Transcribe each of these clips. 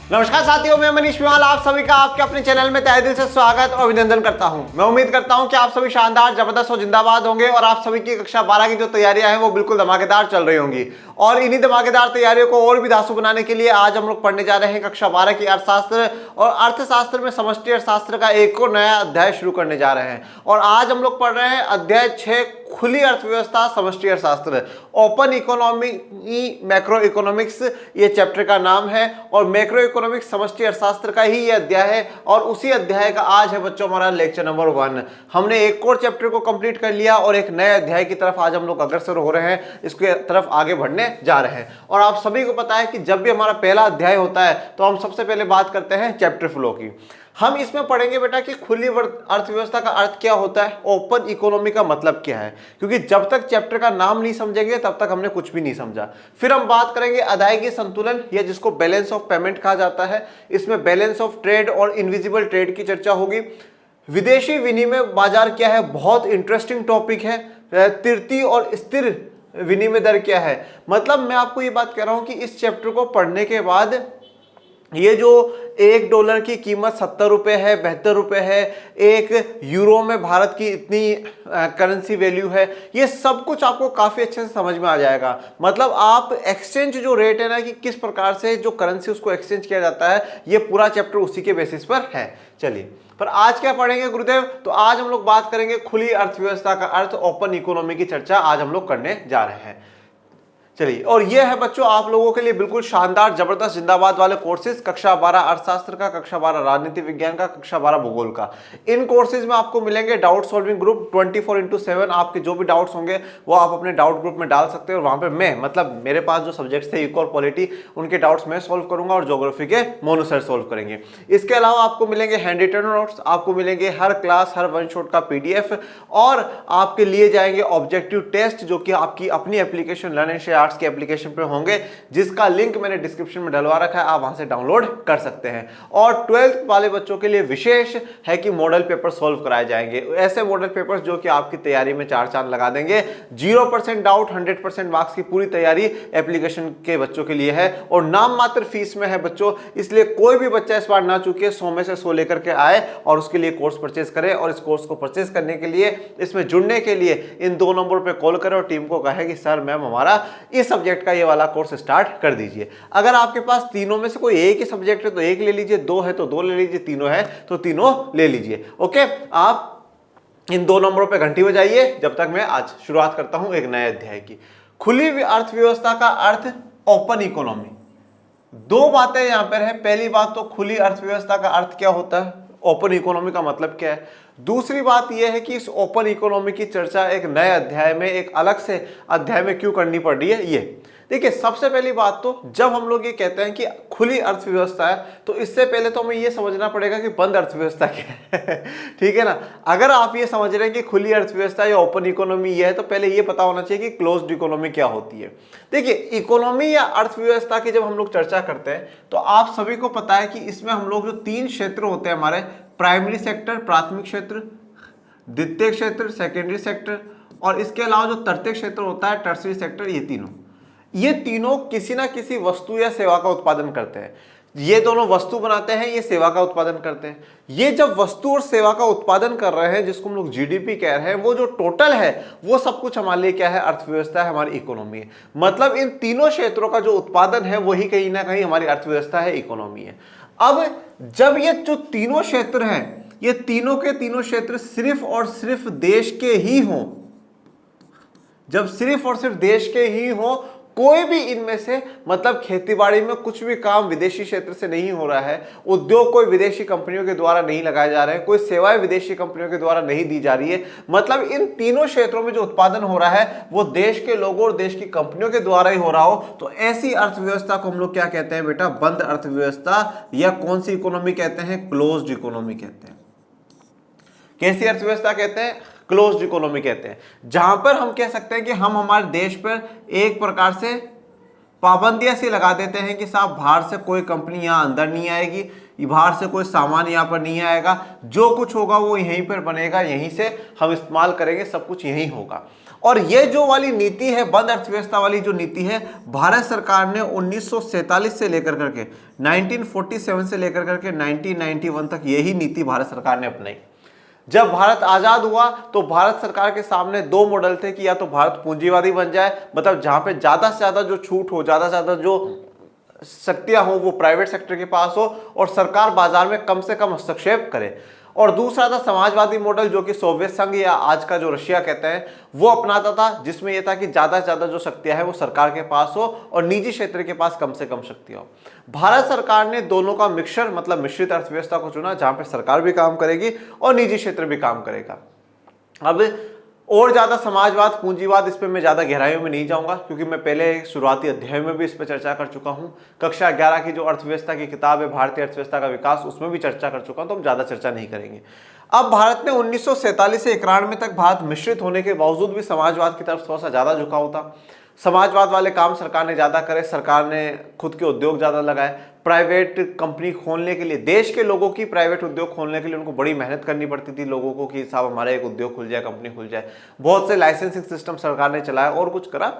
नमस्कार साथियों, मैं मनीष विवाल आप सभी का आपके अपने चैनल में तहे दिल से स्वागत और अभिनंदन करता हूं। मैं उम्मीद करता हूं कि आप सभी शानदार, जबरदस्त और जिंदाबाद होंगे और आप सभी की कक्षा 12 की जो तैयारियां हैं वो बिल्कुल धमाकेदार चल रही होंगी। और इन्हीं धमाकेदार तैयारियों को और भी धांसू बनाने के लिए आज हम लोग पढ़ने जा रहे हैं कक्षा 12 की अर्थशास्त्र, और अर्थशास्त्र में समष्टि अर्थशास्त्र का एक और नया अध्याय शुरू करने जा रहे हैं। और आज हम लोग पढ़ रहे हैं अध्याय 6, खुली अर्थव्यवस्था समष्टि अर्थशास्त्र, ओपन इकोनॉमी मैक्रो इकोनॉमिक्स ये चैप्टर का नाम है। और मैक्रो इकोनॉमिक्स समष्टि अर्थशास्त्र का ही ये अध्याय है, और उसी अध्याय का आज है बच्चों हमारा लेक्चर नंबर 1। हमने एक और चैप्टर को कंप्लीट कर लिया और एक नए अध्याय की तरफ आज हम लोग अग्रसर हो रहे हैं, इसके तरफ आगे बढ़ने जा रहे हैं। और आप सभी को पता है कि जब भी हमारा पहला अध्याय होता है तो हम सबसे पहले बात करते हैं चैप्टर फ्लो की। हम इसमें पढ़ेंगे बेटा कि खुली अर्थव्यवस्था का अर्थ क्या होता है, ओपन इकोनॉमी का मतलब क्या है, क्योंकि जब तक चैप्टर का नाम नहीं समझेंगे तब तक हमने कुछ भी नहीं समझा। फिर हम बात करेंगे अदायगी संतुलन, या जिसको बैलेंस ऑफ पेमेंट कहा जाता है। इसमें बैलेंस ऑफ ट्रेड और इनविजिबल ट्रेड की चर्चा होगी। विदेशी विनिमय बाजार क्या है, बहुत इंटरेस्टिंग टॉपिक है। तृतीय और स्थिर विनिमय दर क्या है, मतलब मैं आपको ये बात कह रहा हूं कि इस चैप्टर को पढ़ने के बाद ये जो $1 की कीमत 70 रुपये है, 72 रुपये है, 1 यूरो में भारत की इतनी करेंसी वैल्यू है, ये सब कुछ आपको काफ़ी अच्छे से समझ में आ जाएगा। मतलब आप एक्सचेंज जो रेट है ना, कि किस प्रकार से जो करेंसी उसको एक्सचेंज किया जाता है, ये पूरा चैप्टर उसी के बेसिस पर है। चलिए, पर आज क्या पढ़ेंगे गुरुदेव? तो आज हम लोग बात करेंगे खुली अर्थव्यवस्था का अर्थ, ओपन इकोनॉमी की चर्चा आज हम लोग करने जा रहे हैं। चलिए, और ये है बच्चों आप लोगों के लिए बिल्कुल शानदार, जबरदस्त, जिंदाबाद वाले कोर्सेज, कक्षा 12 अर्थशास्त्र का, कक्षा 12 राजनीति विज्ञान का, कक्षा 12 भूगोल का। इन कोर्सेज में आपको मिलेंगे डाउट सॉल्विंग ग्रुप 24x7। आपके जो भी डाउट्स होंगे वो आप अपने डाउट ग्रुप में डाल सकते हैं, और वहां पे मैं, मतलब मेरे पास जो सब्जेक्ट्स थे इको और पॉलिटी, उनके डाउट्स मैं सॉल्व करूंगा और ज्योग्राफी के मोनू सर सॉल्व करेंगे। इसके अलावा आपको मिलेंगे हैंड रिटन नोट्स, आपको मिलेंगे हर क्लास, हर वन शॉट का PDF, और आपके लिए जाएंगे ऑब्जेक्टिव टेस्ट, जो कि आपकी अपनी एप्लीकेशन लर्न आर्ट्स की एप्लीकेशन पे होंगे, जिसका लिंक मैंने डिस्क्रिप्शन में डलवा रखा है, आप वहां से डाउनलोड कर सकते हैं। और 12th वाले बच्चों के लिए विशेष है कि मॉडल पेपर सॉल्व कराए जाएंगे, ऐसे मॉडल पेपर्स जो कि आपकी तैयारी में 4 चांद लगा देंगे। 0% डाउट, 100% मार्क्स की पूरी तैयारी एप्लीकेशन के बच्चों के लिए है, और नाम मात्र फीस में है बच्चों, इसलिए कोई भी बच्चा इस बार ना चूके, 100 में से 100 लेकर के आए और उसके लिए कोर्स परचेज करे। और इस कोर्स को परचेज करने के लिए, इसमें जुड़ने के लिए इन 2 नंबर पे कॉल करें और टीम को कहे कि सर मैम हमारा इस सब्जेक्ट का ये वाला कोर्स स्टार्ट कर दीजिए। अगर आपके पास तीनों में से कोई एक ही सब्जेक्ट है तो एक ले लीजिए, 2 है तो 2 ले लीजिए, तीनों है तो तीनों ले लीजिए। ओके, आप इन 2 नंबरों पे घंटी बजाइए जब तक मैं आज शुरुआत करता हूं एक नए अध्याय की। खुली अर्थव्यवस्था का अर्थ, ओपन इकोनॉमी। 2 बातें यहां पर है। पहली बात तो खुली अर्थव्यवस्था का अर्थ क्या होता है, ओपन इकोनॉमी का मतलब क्या है। दूसरी बात यह है कि इस ओपन इकोनॉमी की चर्चा एक नए अध्याय में, एक अलग से अध्याय में क्यों करनी पड़ रही है। ये देखिए, सबसे पहली बात तो जब हम लोग ये कहते हैं कि खुली अर्थव्यवस्था है, तो इससे पहले तो हमें ये समझना पड़ेगा कि बंद अर्थव्यवस्था क्या है। ठीक है ना। अगर आप ये समझ रहे हैं कि खुली अर्थव्यवस्था या ओपन इकोनॉमी ये है, तो पहले ये पता होना चाहिए कि क्लोज्ड इकोनॉमी क्या होती है। देखिए, इकोनॉमी या अर्थव्यवस्था की जब हम लोग चर्चा करते हैं तो आप सभी को पता है कि इसमें हम लोग जो 3 क्षेत्र होते हैं हमारे, प्राइमरी सेक्टर, प्राथमिक क्षेत्र, द्वितीय क्षेत्र, सेकेंडरी सेक्टर, और इसके अलावा जो तृतीय क्षेत्र होता है, टर्सरी सेक्टर, ये तीनों किसी ना किसी वस्तु या सेवा का उत्पादन करते हैं। ये दोनों वस्तु बनाते हैं, ये सेवा का उत्पादन करते हैं। ये जब वस्तु और सेवा का उत्पादन कर रहे हैं, जिसको हम लोग GDP कह रहे हैं, वो जो टोटल है वो सब कुछ हमारे लिए क्या है, अर्थव्यवस्था है, हमारी इकोनॉमी है। मतलब इन तीनों क्षेत्रों का जो उत्पादन है वही कहीं ना कहीं हमारी अर्थव्यवस्था है, इकोनॉमी है। अब जब ये जो तीनों क्षेत्र हैं, ये तीनों के तीनों क्षेत्र सिर्फ और सिर्फ देश के ही हों, जब सिर्फ और सिर्फ देश के ही हों, कोई भी इनमें से, मतलब खेतीबाड़ी में कुछ भी काम विदेशी क्षेत्र से नहीं हो रहा है, उद्योग कोई विदेशी कंपनियों के द्वारा नहीं लगाए जा रहे हैं, कोई सेवाएं विदेशी कंपनियों के द्वारा नहीं दी जा रही है, मतलब इन तीनों क्षेत्रों में जो उत्पादन हो रहा है वो देश के लोगों और देश की कंपनियों के द्वारा ही हो रहा हो, तो ऐसी अर्थव्यवस्था को हम लोग क्या कहते हैं बेटा, बंद अर्थव्यवस्था, या कौन सी इकोनॉमी कहते हैं, क्लोज्ड इकोनॉमी कहते हैं। कैसी अर्थव्यवस्था कहते हैं, क्लोज्ड इकोनॉमी कहते हैं, जहां पर हम कह सकते हैं कि हम हमारे देश पर एक प्रकार से पाबंदियां सी लगा देते हैं कि साहब बाहर से कोई कंपनी यहाँ अंदर नहीं आएगी, बाहर से कोई सामान यहाँ पर नहीं आएगा, जो कुछ होगा वो यहीं पर बनेगा, यहीं से हम इस्तेमाल करेंगे, सब कुछ यहीं होगा। और ये जो वाली नीति है, बंद अर्थव्यवस्था वाली जो नीति है, भारत सरकार ने 1947 से लेकर करके 1947 से लेकर करके 1991 तक यही नीति भारत सरकार ने अपनाई। जब भारत आजाद हुआ तो भारत सरकार के सामने दो मॉडल थे कि या तो भारत पूंजीवादी बन जाए, मतलब जहां पे ज्यादा से ज्यादा जो छूट हो, ज्यादा से ज्यादा जो शक्तियां हो वो प्राइवेट सेक्टर के पास हो और सरकार बाजार में कम से कम हस्तक्षेप करे, और दूसरा था समाजवादी मॉडल जो कि सोवियत संघ या आज का जो रशिया कहते हैं वो अपनाता था, जिसमें यह था कि ज्यादा से ज्यादा जो शक्तियां है वो सरकार के पास हो और निजी क्षेत्र के पास कम से कम शक्तियां हो। भारत सरकार ने दोनों का मिक्सचर मतलब मिश्रित अर्थव्यवस्था को चुना, जहां पे सरकार भी काम करेगी और निजी क्षेत्र भी काम करेगा। अब और ज्यादा समाजवाद, पूंजीवाद, इस पे मैं ज्यादा गहराइयों में नहीं जाऊंगा क्योंकि मैं पहले शुरुआती अध्याय में भी इस पे चर्चा कर चुका हूं। कक्षा 11 की जो अर्थव्यवस्था की किताब है भारतीय अर्थव्यवस्था का विकास, उसमें भी चर्चा कर चुका हूं, तो हम ज्यादा चर्चा नहीं करेंगे। अब भारत ने 1947 से 91 तक भारत मिश्रित होने के बावजूद भी समाजवाद की तरफ थोड़ा सा ज्यादा झुकाव था। समाजवाद वाले काम सरकार ने ज्यादा करे, सरकार ने खुद के उद्योग ज्यादा लगाए, प्राइवेट कंपनी खोलने के लिए, देश के लोगों की प्राइवेट उद्योग खोलने के लिए उनको बड़ी मेहनत करनी पड़ती थी लोगों को कि साहब हमारा एक उद्योग खुल जाए, कंपनी खुल जाए। बहुत से लाइसेंसिंग सिस्टम सरकार ने चलाया और कुछ करा,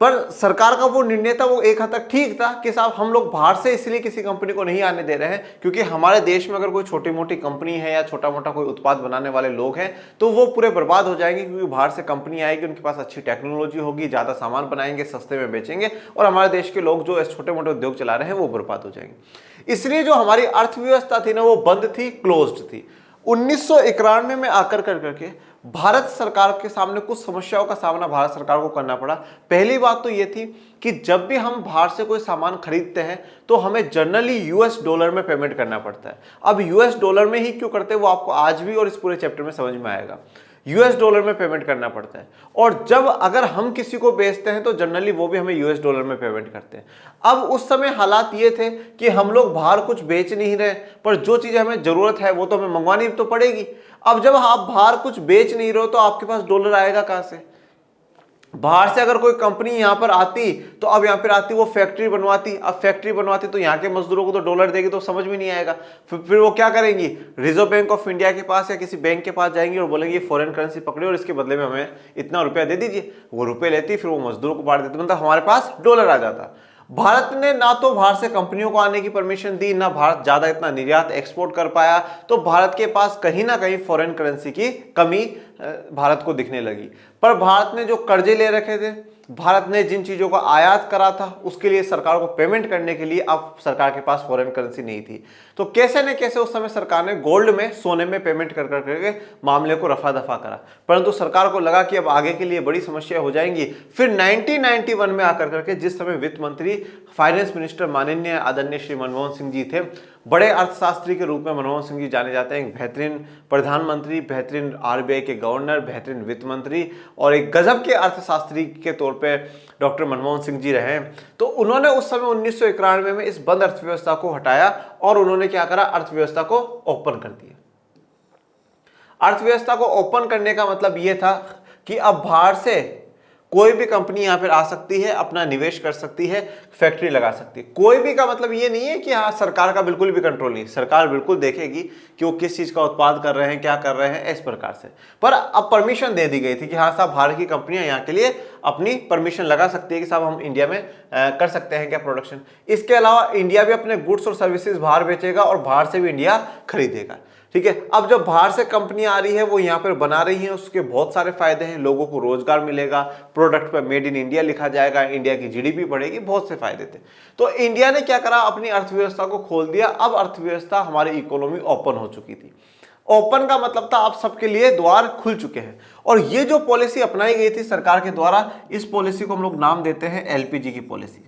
पर सरकार का वो निर्णय था वो एक हद तक ठीक था कि साहब हम लोग बाहर से इसलिए किसी कंपनी को नहीं आने दे रहे हैं क्योंकि हमारे देश में अगर कोई छोटी मोटी कंपनी है या छोटा मोटा कोई उत्पाद बनाने वाले लोग हैं तो वो पूरे बर्बाद हो जाएंगे, क्योंकि बाहर से कंपनी आएगी, उनके पास अच्छी टेक्नोलॉजी होगी, ज्यादा सामान बनाएंगे, सस्ते में बेचेंगे और हमारे देश के लोग जो छोटे मोटे उद्योग चला रहे हैं वो बर्बाद हो जाएंगे। इसलिए जो हमारी अर्थव्यवस्था थी ना वो बंद थी, क्लोज्ड थी। 1991 में आकर करके भारत सरकार के सामने कुछ समस्याओं का सामना भारत सरकार को करना पड़ा। पहली बात तो ये थी कि जब भी हम बाहर से कोई सामान खरीदते हैं तो हमें जनरली यूएस डॉलर में पेमेंट करना पड़ता है। अब यूएस डॉलर में ही क्यों करते हैं वो आपको आज भी और इस पूरे चैप्टर में समझ में आएगा। यूएस डॉलर में पेमेंट करना पड़ता है और जब अगर हम किसी को बेचते हैं तो जनरली वो भी हमें यूएस डॉलर में पेमेंट करते हैं। अब उस समय हालात ये थे कि हम लोग बाहर कुछ बेच नहीं रहे, पर जो चीजें हमें जरूरत है वो तो हमें मंगवानी तो पड़ेगी। अब जब आप बाहर कुछ बेच नहीं रहे हो तो आपके पास डॉलर आएगा कहां से? बाहर से अगर कोई कंपनी यहां पर आती तो अब यहां पर आती वो फैक्ट्री बनवाती, अब फैक्ट्री बनवाती तो यहां के मजदूरों को तो डॉलर देगी तो समझ में नहीं आएगा। फिर वो क्या करेंगी? रिजर्व बैंक ऑफ इंडिया के पास या किसी बैंक के पास जाएंगी और बोलेंगे फॉरेन करेंसी पकड़े और इसके बदले में हमें इतना रुपया दे दीजिए। वो रुपए लेती, फिर वो मजदूरों को बांट देती, मतलब हमारे पास डॉलर आ जाता। भारत ने ना तो बाहर से कंपनियों को आने की परमिशन दी, ना भारत ज्यादा इतना निर्यात एक्सपोर्ट कर पाया, तो भारत के पास कहीं ना कहीं फॉरेन करेंसी की कमी भारत को दिखने लगी। पर भारत ने जो कर्जे ले रखे थे, भारत ने जिन चीजों का आयात करा था उसके लिए सरकार को पेमेंट करने के लिए अब सरकार के पास फॉरेन करेंसी नहीं थी। तो कैसे न कैसे उस समय सरकार ने गोल्ड में, सोने में पेमेंट कर करके मामले को रफा दफा करा, परंतु सरकार को लगा कि अब आगे के लिए बड़ी समस्या हो जाएंगी। फिर 1991 में आकर करके, जिस समय वित्त मंत्री, फाइनेंस मिनिस्टर माननीय आदरणीय श्री मनमोहन सिंह जी थे, बड़े अर्थशास्त्री के रूप में मनमोहन सिंह जी जाने जाते हैं, एक बेहतरीन प्रधानमंत्री, बेहतरीन आरबीआई के गवर्नर, बेहतरीन वित्त मंत्री और एक गजब के अर्थशास्त्री के तौर पे डॉक्टर मनमोहन सिंह जी रहे। तो उन्होंने उस समय 1991 में इस बंद अर्थव्यवस्था को हटाया और उन्होंने क्या करा? अर्थव्यवस्था को ओपन कर दिया। अर्थव्यवस्था को ओपन करने का मतलब यह था कि अब बाहर से कोई भी कंपनी यहां पर आ सकती है, अपना निवेश कर सकती है, फैक्ट्री लगा सकती है। कोई भी का मतलब ये नहीं है कि हाँ सरकार का बिल्कुल भी कंट्रोल नहीं, सरकार बिल्कुल देखेगी कि वो किस चीज का उत्पाद कर रहे हैं, क्या कर रहे हैं, इस प्रकार से। पर अब परमिशन दे दी गई थी कि हाँ साहब बाहर की कंपनियां यहाँ के लिए अपनी परमिशन लगा सकती है कि साहब हम इंडिया में कर सकते हैं क्या प्रोडक्शन। इसके अलावा इंडिया भी अपने गुड्स और सर्विसेज बाहर बेचेगा और बाहर से भी इंडिया खरीदेगा। ठीक है, अब जब बाहर से कंपनी आ रही है वो यहाँ पर बना रही है, उसके बहुत सारे फायदे हैं, लोगों को रोजगार मिलेगा, प्रोडक्ट पर मेड इन इंडिया लिखा जाएगा, इंडिया की जीडीपी बढ़ेगी, बहुत से फायदे थे। तो इंडिया ने क्या करा? अपनी अर्थव्यवस्था को खोल दिया। अब अर्थव्यवस्था, हमारी इकोनॉमी ओपन हो चुकी थी। ओपन का मतलब था अब सबके लिए द्वार खुल चुके हैं। और ये जो पॉलिसी अपनाई गई थी सरकार के द्वारा, इस पॉलिसी को हम लोग नाम देते हैं एलपीजी की पॉलिसी।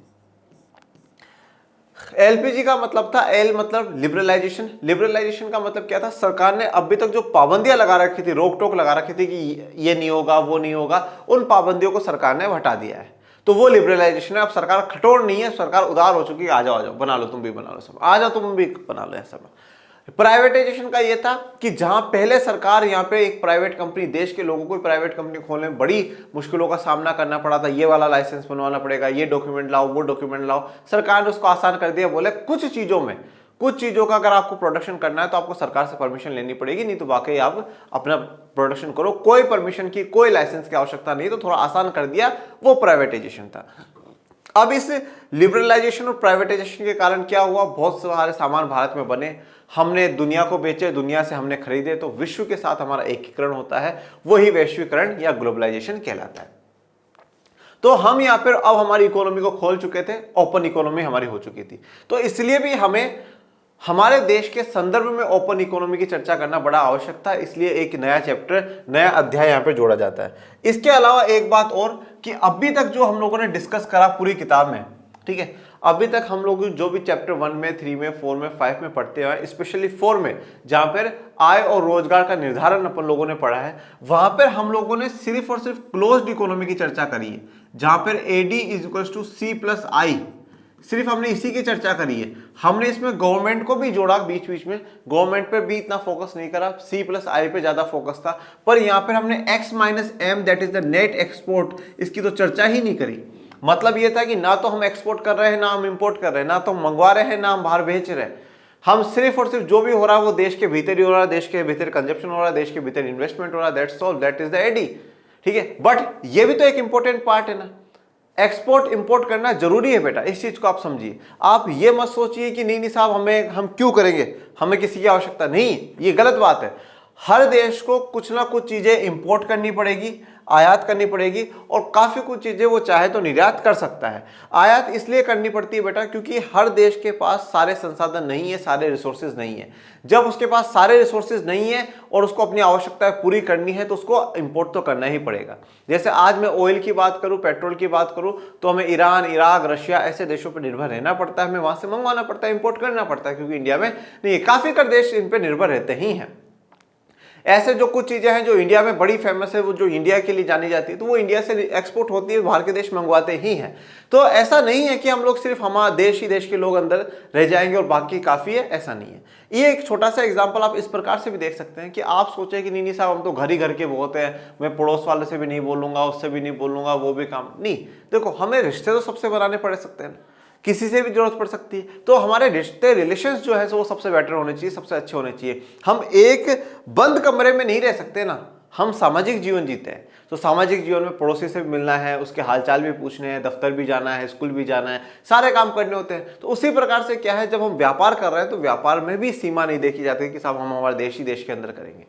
एलपीजी का मतलब था, एल मतलब लिबरलाइजेशन। लिबरलाइजेशन का मतलब क्या था? सरकार ने अभी तक जो पाबंदियां लगा रखी थी, रोक टोक लगा रखी थी कि ये नहीं होगा, वो नहीं होगा, उन पाबंदियों को सरकार ने हटा दिया है। तो वो लिबरलाइजेशन है। अब सरकार कठोर नहीं है, सरकार उदार हो चुकी है। आ जाओ बना लो, तुम भी बना लो, सब आ जाओ, तुम भी बना लो ऐसा। प्राइवेटाइजेशन का ये था कि जहां पहले सरकार यहाँ पे एक प्राइवेट कंपनी, देश के लोगों को प्राइवेट कंपनी खोलने में बड़ी मुश्किलों का सामना करना पड़ा था, ये वाला लाइसेंस बनवाना पड़ेगा, ये डॉक्यूमेंट लाओ, वो डॉक्यूमेंट लाओ, सरकार ने उसको आसान कर दिया। बोले कुछ चीजों में कुछ चीज़ों का अगर आपको प्रोडक्शन करना है तो आपको सरकार से परमिशन लेनी पड़ेगी, नहीं तो बाकी आप अपना प्रोडक्शन करो, कोई परमिशन की कोई लाइसेंस की आवश्यकता नहीं। तो थोड़ा आसान कर दिया, वो प्राइवेटाइजेशन था। अब इस लिबरलाइजेशन और प्राइवेटाइजेशन के कारण क्या हुआ, बहुत सारे सामान भारत में बने, हमने दुनिया को बेचे, दुनिया से हमने खरीदे, तो विश्व के साथ हमारा एकीकरण होता है, वही वैश्वीकरण या ग्लोबलाइजेशन कहलाता है। तो हम यहाँ पर अब हमारी इकोनॉमी को खोल चुके थे, ओपन इकोनॉमी हमारी हो चुकी थी। तो इसलिए भी हमें हमारे देश के संदर्भ में ओपन इकोनॉमी की चर्चा करना बड़ा आवश्यक था, इसलिए एक नया चैप्टर, नया अध्याय यहाँ पे जोड़ा जाता है। इसके अलावा एक बात और कि अभी तक जो हम लोगों ने डिस्कस करा पूरी किताब में, ठीक है, अभी तक हम लोग जो भी चैप्टर 1 में, 3 में, 4 में, 5 में पढ़ते हैं, स्पेशली 4 में जहां पर आय और रोजगार का निर्धारण अपन लोगों ने पढ़ा है, वहां पर हम लोगों ने सिर्फ और सिर्फ क्लोज्ड इकोनॉमी की चर्चा करी है, जहां पर AD = C+I, सिर्फ हमने इसी की चर्चा करी है। हमने इसमें गवर्नमेंट को भी जोड़ा, बीच बीच में गवर्नमेंट पे भी इतना फोकस नहीं करा, C+I पे ज्यादा फोकस था। पर यहाँ पर हमने X - M that is the net export, इसकी तो चर्चा ही नहीं करी। मतलब ये था कि ना तो हम एक्सपोर्ट कर रहे हैं, ना हम इंपोर्ट कर रहे हैं, ना तो हम मंगवा रहे हैं, ना हम बाहर बेच रहे हैं। हम सिर्फ और सिर्फ जो भी हो रहा है वो देश के भीतर ही हो रहा है, देश के भीतर कंजप्शन हो रहा है, देश के भीतर इन्वेस्टमेंट हो रहा है, that's all, that is the AD, ठीक है। बट ये भी तो एक इंपॉर्टेंट पार्ट है ना, एक्सपोर्ट इंपोर्ट करना जरूरी है बेटा, इस चीज को आप समझिए। आप ये मत सोचिए कि नहीं साहब हम क्यों करेंगे, हमें किसी की आवश्यकता नहीं, ये गलत बात है। हर देश को कुछ ना कुछ चीजें इंपोर्ट करनी पड़ेगी, आयात करनी पड़ेगी, और काफी कुछ चीजें वो चाहे तो निर्यात कर सकता है। आयात इसलिए करनी पड़ती है बेटा क्योंकि हर देश के पास सारे संसाधन नहीं है, सारे रिसोर्सेज नहीं है। जब उसके पास सारे रिसोर्सेज नहीं है और उसको अपनी आवश्यकताएं पूरी करनी है तो उसको इंपोर्ट तो करना ही पड़ेगा। जैसे आज मैं ऑयल की बात करूं, पेट्रोल की बात करूं, तो हमें ईरान, इराक, रशिया ऐसे देशों पर निर्भर रहना पड़ता है, हमें वहां से मंगवाना पड़ता है, इंपोर्ट करना पड़ता है, क्योंकि इंडिया में नहीं, काफी कर देश इन पर निर्भर रहते ही हैं। ऐसे जो कुछ चीजें हैं जो इंडिया में बड़ी फेमस है, वो जो इंडिया के लिए जानी जाती है, तो वो इंडिया से एक्सपोर्ट होती है, बाहर के देश मंगवाते ही हैं। तो ऐसा नहीं है कि हम लोग सिर्फ हमारा देश ही देश के लोग अंदर रह जाएंगे और बाकी काफी है, ऐसा नहीं है। ये एक छोटा सा एग्जांपल आप इस प्रकार से भी देख सकते हैं कि आप सोचे कि नहीं साहब हम तो घर ही घर के बहुत हैं, मैं पड़ोस वाले से भी नहीं बोलूंगा, उससे भी नहीं बोलूंगा, वो भी काम नहीं। देखो हमें रिश्ते तो सबसे बनाने पड़ सकते हैं, किसी से भी जरूरत पड़ सकती है, तो हमारे रिश्ते, रिलेशंस जो है वो सबसे बेटर होने चाहिए, सबसे अच्छे होने चाहिए। हम एक बंद कमरे में नहीं रह सकते ना, हम सामाजिक जीवन जीते हैं। तो सामाजिक जीवन में पड़ोसी से भी मिलना है, उसके हालचाल भी पूछने हैं, दफ्तर भी जाना है, स्कूल भी जाना है, सारे काम करने होते हैं। तो उसी प्रकार से क्या है, जब हम व्यापार कर रहे हैं तो व्यापार में भी सीमा नहीं देखी जाती कि साहब हम हमारे देश ही देश के अंदर करेंगे,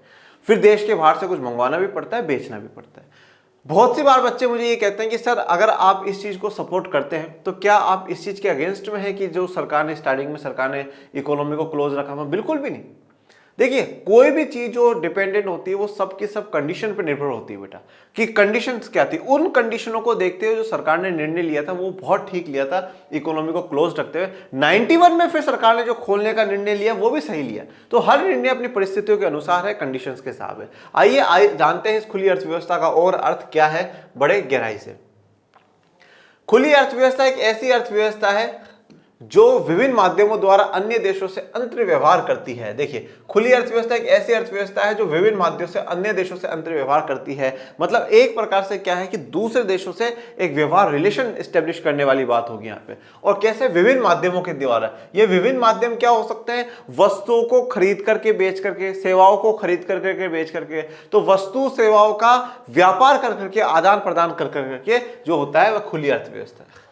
फिर देश के बाहर से कुछ मंगवाना भी पड़ता है, बेचना भी पड़ता है। बहुत सी बार बच्चे मुझे ये कहते हैं कि सर अगर आप इस चीज़ को सपोर्ट करते हैं तो क्या आप इस चीज़ के अगेंस्ट में हैं कि जो सरकार ने स्टार्टिंग में सरकार ने इकोनॉमी को क्लोज रखा? मैं बिल्कुल भी नहीं। देखिए कोई भी चीज जो डिपेंडेंट होती है वो सब की सब कंडीशन पर निर्भर होती है बेटा, कि कंडीशंस क्या थी। उन कंडीशनों को देखते हुए जो सरकार ने निर्णय लिया था वो बहुत ठीक लिया था, इकोनॉमी को क्लोज रखते हुए। 91 में फिर सरकार ने जो खोलने का निर्णय लिया वो भी सही लिया। तो हर निर्णय अपनी परिस्थितियों के अनुसार है, कंडीशंस के हिसाब है। आइए जानते हैं इस खुली अर्थव्यवस्था का और अर्थ क्या है बड़े गहराई से। खुली अर्थव्यवस्था एक ऐसी अर्थव्यवस्था है जो विभिन्न माध्यमों द्वारा अन्य देशों से अंतर व्यवहार करती है। देखिए खुली अर्थव्यवस्था एक ऐसी अर्थव्यवस्था है जो विभिन्न माध्यमों से अन्य देशों से अंतर व्यवहार करती है। मतलब एक प्रकार से क्या है कि दूसरे देशों से एक व्यवहार रिलेशन एस्टेब्लिश करने वाली बात होगी यहाँ पे। और कैसे? विभिन्न माध्यमों के द्वारा। ये विभिन्न माध्यम क्या हो सकते हैं? वस्तुओं को खरीद करके बेच करके, सेवाओं को खरीद करके बेच करके। तो वस्तु सेवाओं का व्यापार कर करके, आदान प्रदान कर करके जो होता है वह खुली अर्थव्यवस्था है।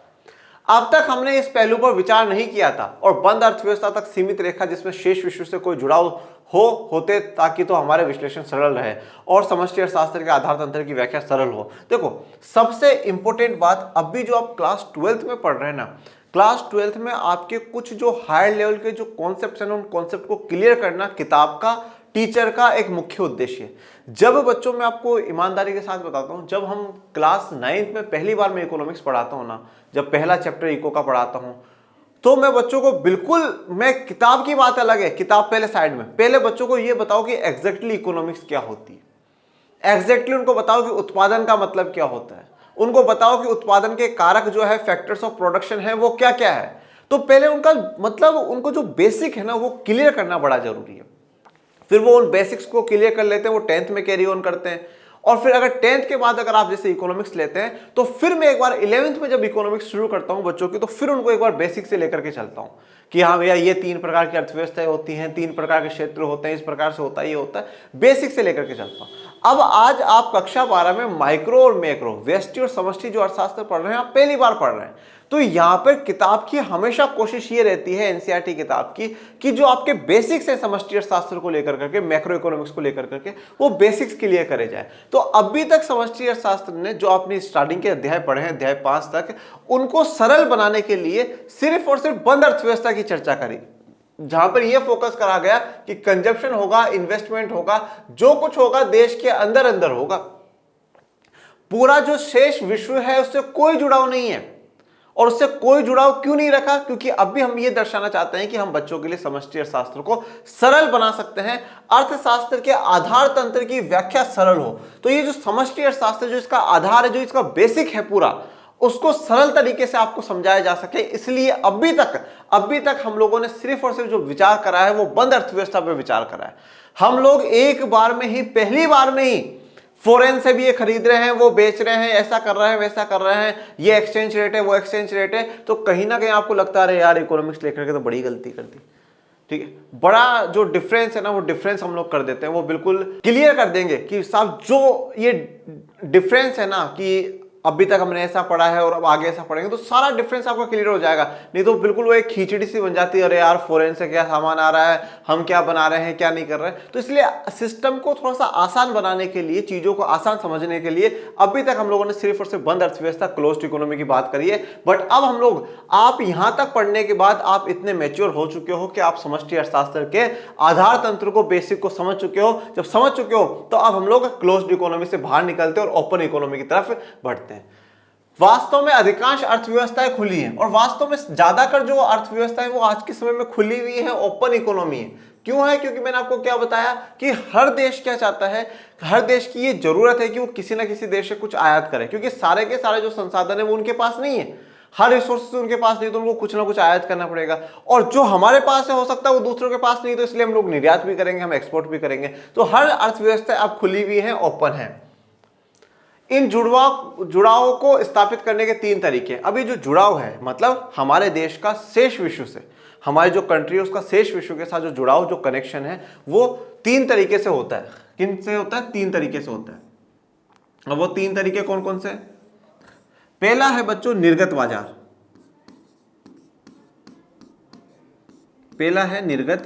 अब तक हमने इस पहलू पर विचार नहीं किया था और बंद अर्थव्यवस्था तक सीमित रेखा जिसमें शेष विश्व से कोई जुड़ाव होते ताकि तो हमारे विश्लेषण सरल रहे और समष्टि अर्थशास्त्र के आधार तंत्र की व्याख्या सरल हो। देखो सबसे इंपॉर्टेंट बात, अब भी जो आप क्लास 12th में पढ़ रहे हैं ना, क्लास 12th में आपके कुछ जो हायर लेवल के जो कॉन्सेप्ट है ना, उन कॉन्सेप्ट को क्लियर करना किताब का, टीचर का एक मुख्य उद्देश्य है। जब बच्चों में आपको ईमानदारी के साथ बताता हूं, जब हम क्लास 9th में पहली बार मैं इकोनॉमिक्स पढ़ाता हूं ना, जब पहला चैप्टर इको का पढ़ाता हूं, तो मैं बच्चों को बिल्कुल, मैं किताब की बात अलग है, किताब पहले साइड में, पहले बच्चों को यह बताओ कि एग्जैक्टली इकोनॉमिक्स क्या होती है। एग्जैक्टली उनको बताओ कि उत्पादन का मतलब क्या होता है, उनको बताओ कि उत्पादन के कारक जो है, फैक्टर्स ऑफ प्रोडक्शन है, वो क्या क्या है। तो पहले उनका मतलब, उनको जो बेसिक है ना वो क्लियर करना बड़ा जरूरी है। फिर वो उन बेसिक्स को क्लियर कर लेते हैं, वो 10th में कैरी ऑन करते हैं। और फिर अगर 10th के बाद अगर आप जैसे इकोनॉमिक्स लेते हैं तो फिर मैं एक बार 11th में जब इकोनॉमिक्स शुरू करता हूं बच्चों की, तो फिर उनको एक बार बेसिक से लेकर के चलता हूं कि हाँ भैया ये 3 प्रकार की अर्थव्यवस्थाएं होती हैं, 3 प्रकार के क्षेत्र होते हैं, इस प्रकार से होता है, ये होता है, बेसिक से लेकर के चलता हूं। अब आज आप कक्षा 12 में माइक्रो और मैक्रो, व्यष्टि और समष्टि जो अर्थशास्त्र पढ़ रहे हैं, आप पहली बार पढ़ रहे हैं, तो यहां पर किताब की हमेशा कोशिश ये रहती है, एनसीईआरटी किताब की, कि जो आपके बेसिक्स है समष्टि अर्थशास्त्र को लेकर करके, मैक्रो इकोनॉमिक्स को लेकर करके, वो बेसिक्स क्लियर करे जाए। तो अभी तक समष्टि अर्थशास्त्र ने जो अपनी स्टार्टिंग के अध्याय पढ़े हैं, अध्याय 5 तक, उनको सरल बनाने के लिए सिर्फ और सिर्फ बंद अर्थव्यवस्था की चर्चा करी, जहां पर यह फोकस करा गया कि कंजप्शन होगा, इन्वेस्टमेंट होगा, जो कुछ होगा देश के अंदर अंदर होगा, पूरा जो शेष विश्व है उससे कोई जुड़ाव नहीं है। और उससे कोई जुड़ाव क्यों नहीं रखा? क्योंकि अभी हम ये दर्शाना चाहते हैं कि हम बच्चों के लिए समष्टि अर्थशास्त्र को सरल बना सकते हैं, अर्थशास्त्र के आधार तंत्र की व्याख्या सरल हो। तो ये जो समष्टि अर्थशास्त्र, जो इसका आधार है, जो इसका बेसिक है पूरा, उसको सरल तरीके से आपको समझाया जा सके, इसलिए अभी तक हम लोगों ने सिर्फ और सिर्फ जो विचार करा है वो बंद अर्थव्यवस्था पर विचार करा है। हम लोग एक बार में ही, पहली बार में ही फॉरेन से भी ये खरीद रहे हैं, वो बेच रहे हैं, ऐसा कर रहे हैं, वैसा कर रहे हैं, ये एक्सचेंज रेट है, वो एक्सचेंज रेट है, तो कहीं ना कहीं आपको लगता है यार इकोनॉमिक्स लेकर के तो बड़ी गलती कर दी। ठीक है, बड़ा जो डिफरेंस है ना, वो डिफरेंस हम लोग कर देते हैं, वो बिल्कुल क्लियर कर देंगे कि साहब जो ये डिफरेंस है ना, कि अभी तक हमने ऐसा पढ़ा है और अब आगे ऐसा पढ़ेंगे, तो सारा डिफरेंस आपको क्लियर हो जाएगा। नहीं तो बिल्कुल वो एक खिचड़ी सी बन जाती है, अरे यार फॉरेन से क्या सामान आ रहा है, हम क्या बना रहे हैं, क्या नहीं कर रहे हैं। तो इसलिए सिस्टम को थोड़ा सा आसान बनाने के लिए, चीजों को आसान समझने के लिए अभी तक हम लोगों ने सिर्फ और सिर्फ बंद अर्थव्यवस्था, क्लोज्ड इकोनॉमी की बात करी है। बट अब हम लोग, आप यहां तक पढ़ने के बाद आप इतने मैच्योर हो चुके हो कि आप समष्टि अर्थशास्त्र के आधार तंत्र को, बेसिक को समझ चुके हो। जब समझ चुके हो तो अब हम लोग क्लोज्ड इकोनॉमी से बाहर निकलते हैं और ओपन इकोनॉमी की तरफ बढ़ते हैं। वास्तव में अधिकांश अर्थव्यवस्थाएं खुली हैं, और वास्तव में ज्यादातर जो अर्थव्यवस्था है वो आज के समय में खुली हुई है, ओपन इकोनॉमी है। क्यों है? क्योंकि मैंने आपको क्या बताया कि हर देश क्या चाहता है, हर देश की ये जरूरत है कि वो किसी ना किसी देश से कुछ आयात करे, क्योंकि सारे के सारे जो संसाधन है वो उनके पास नहीं है, हर रिसोर्सेज उनके पास नहीं, तो उनको कुछ ना कुछ आयात करना पड़ेगा। और जो हमारे पास है हो सकता है वो दूसरों के पास नहीं, तो इसलिए हम लोग निर्यात भी करेंगे, हम एक्सपोर्ट भी करेंगे। तो हर अर्थव्यवस्था अब खुली हुई है, ओपन है। इन जुड़ाव को स्थापित करने के 3 तरीके। अभी जो जुड़ाव है, मतलब हमारे देश का शेष विश्व से, हमारी जो कंट्री है उसका शेष विश्व के साथ जो जुड़ाव, जो कनेक्शन है, वो 3 तरीके से होता है। किन से होता है? 3 तरीके से होता है। और वो 3 तरीके कौन कौन से? पहला है बच्चों निर्गत बाजार। पहला है निर्गत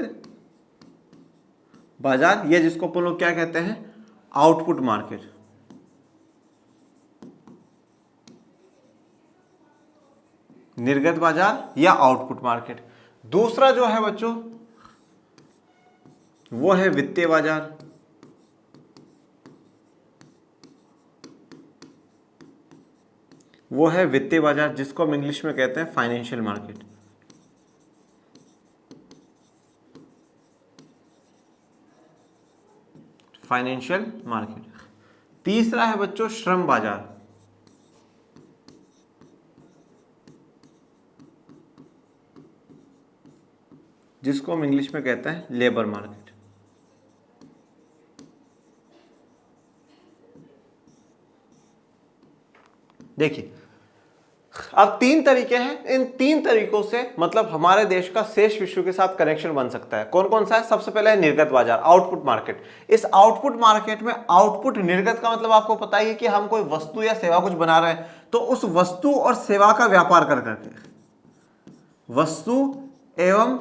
बाजार, ये जिसको अपन लोग क्या कहते हैं? Output market. निर्गत बाजार या आउटपुट मार्केट। दूसरा जो है बच्चों वो है वित्तीय बाजार। वो है वित्तीय बाजार, जिसको हम इंग्लिश में कहते हैं फाइनेंशियल मार्केट। Financial market. तीसरा है बच्चों श्रम बाजार। जिसको हम इंग्लिश में कहते हैं लेबर मार्केट। देखिए, अब 3 तरीके हैं। इन 3 तरीकों से मतलब हमारे देश का शेष विश्व के साथ कनेक्शन बन सकता है। कौन कौन सा है? सबसे पहले है निर्गत बाजार, आउटपुट मार्केट। इस आउटपुट मार्केट में आउटपुट, निर्गत का मतलब आपको पता ही है कि हम कोई वस्तु या सेवा कुछ बना रहे हैं, तो उस वस्तु और सेवा का व्यापार कर करके, वस्तु एवं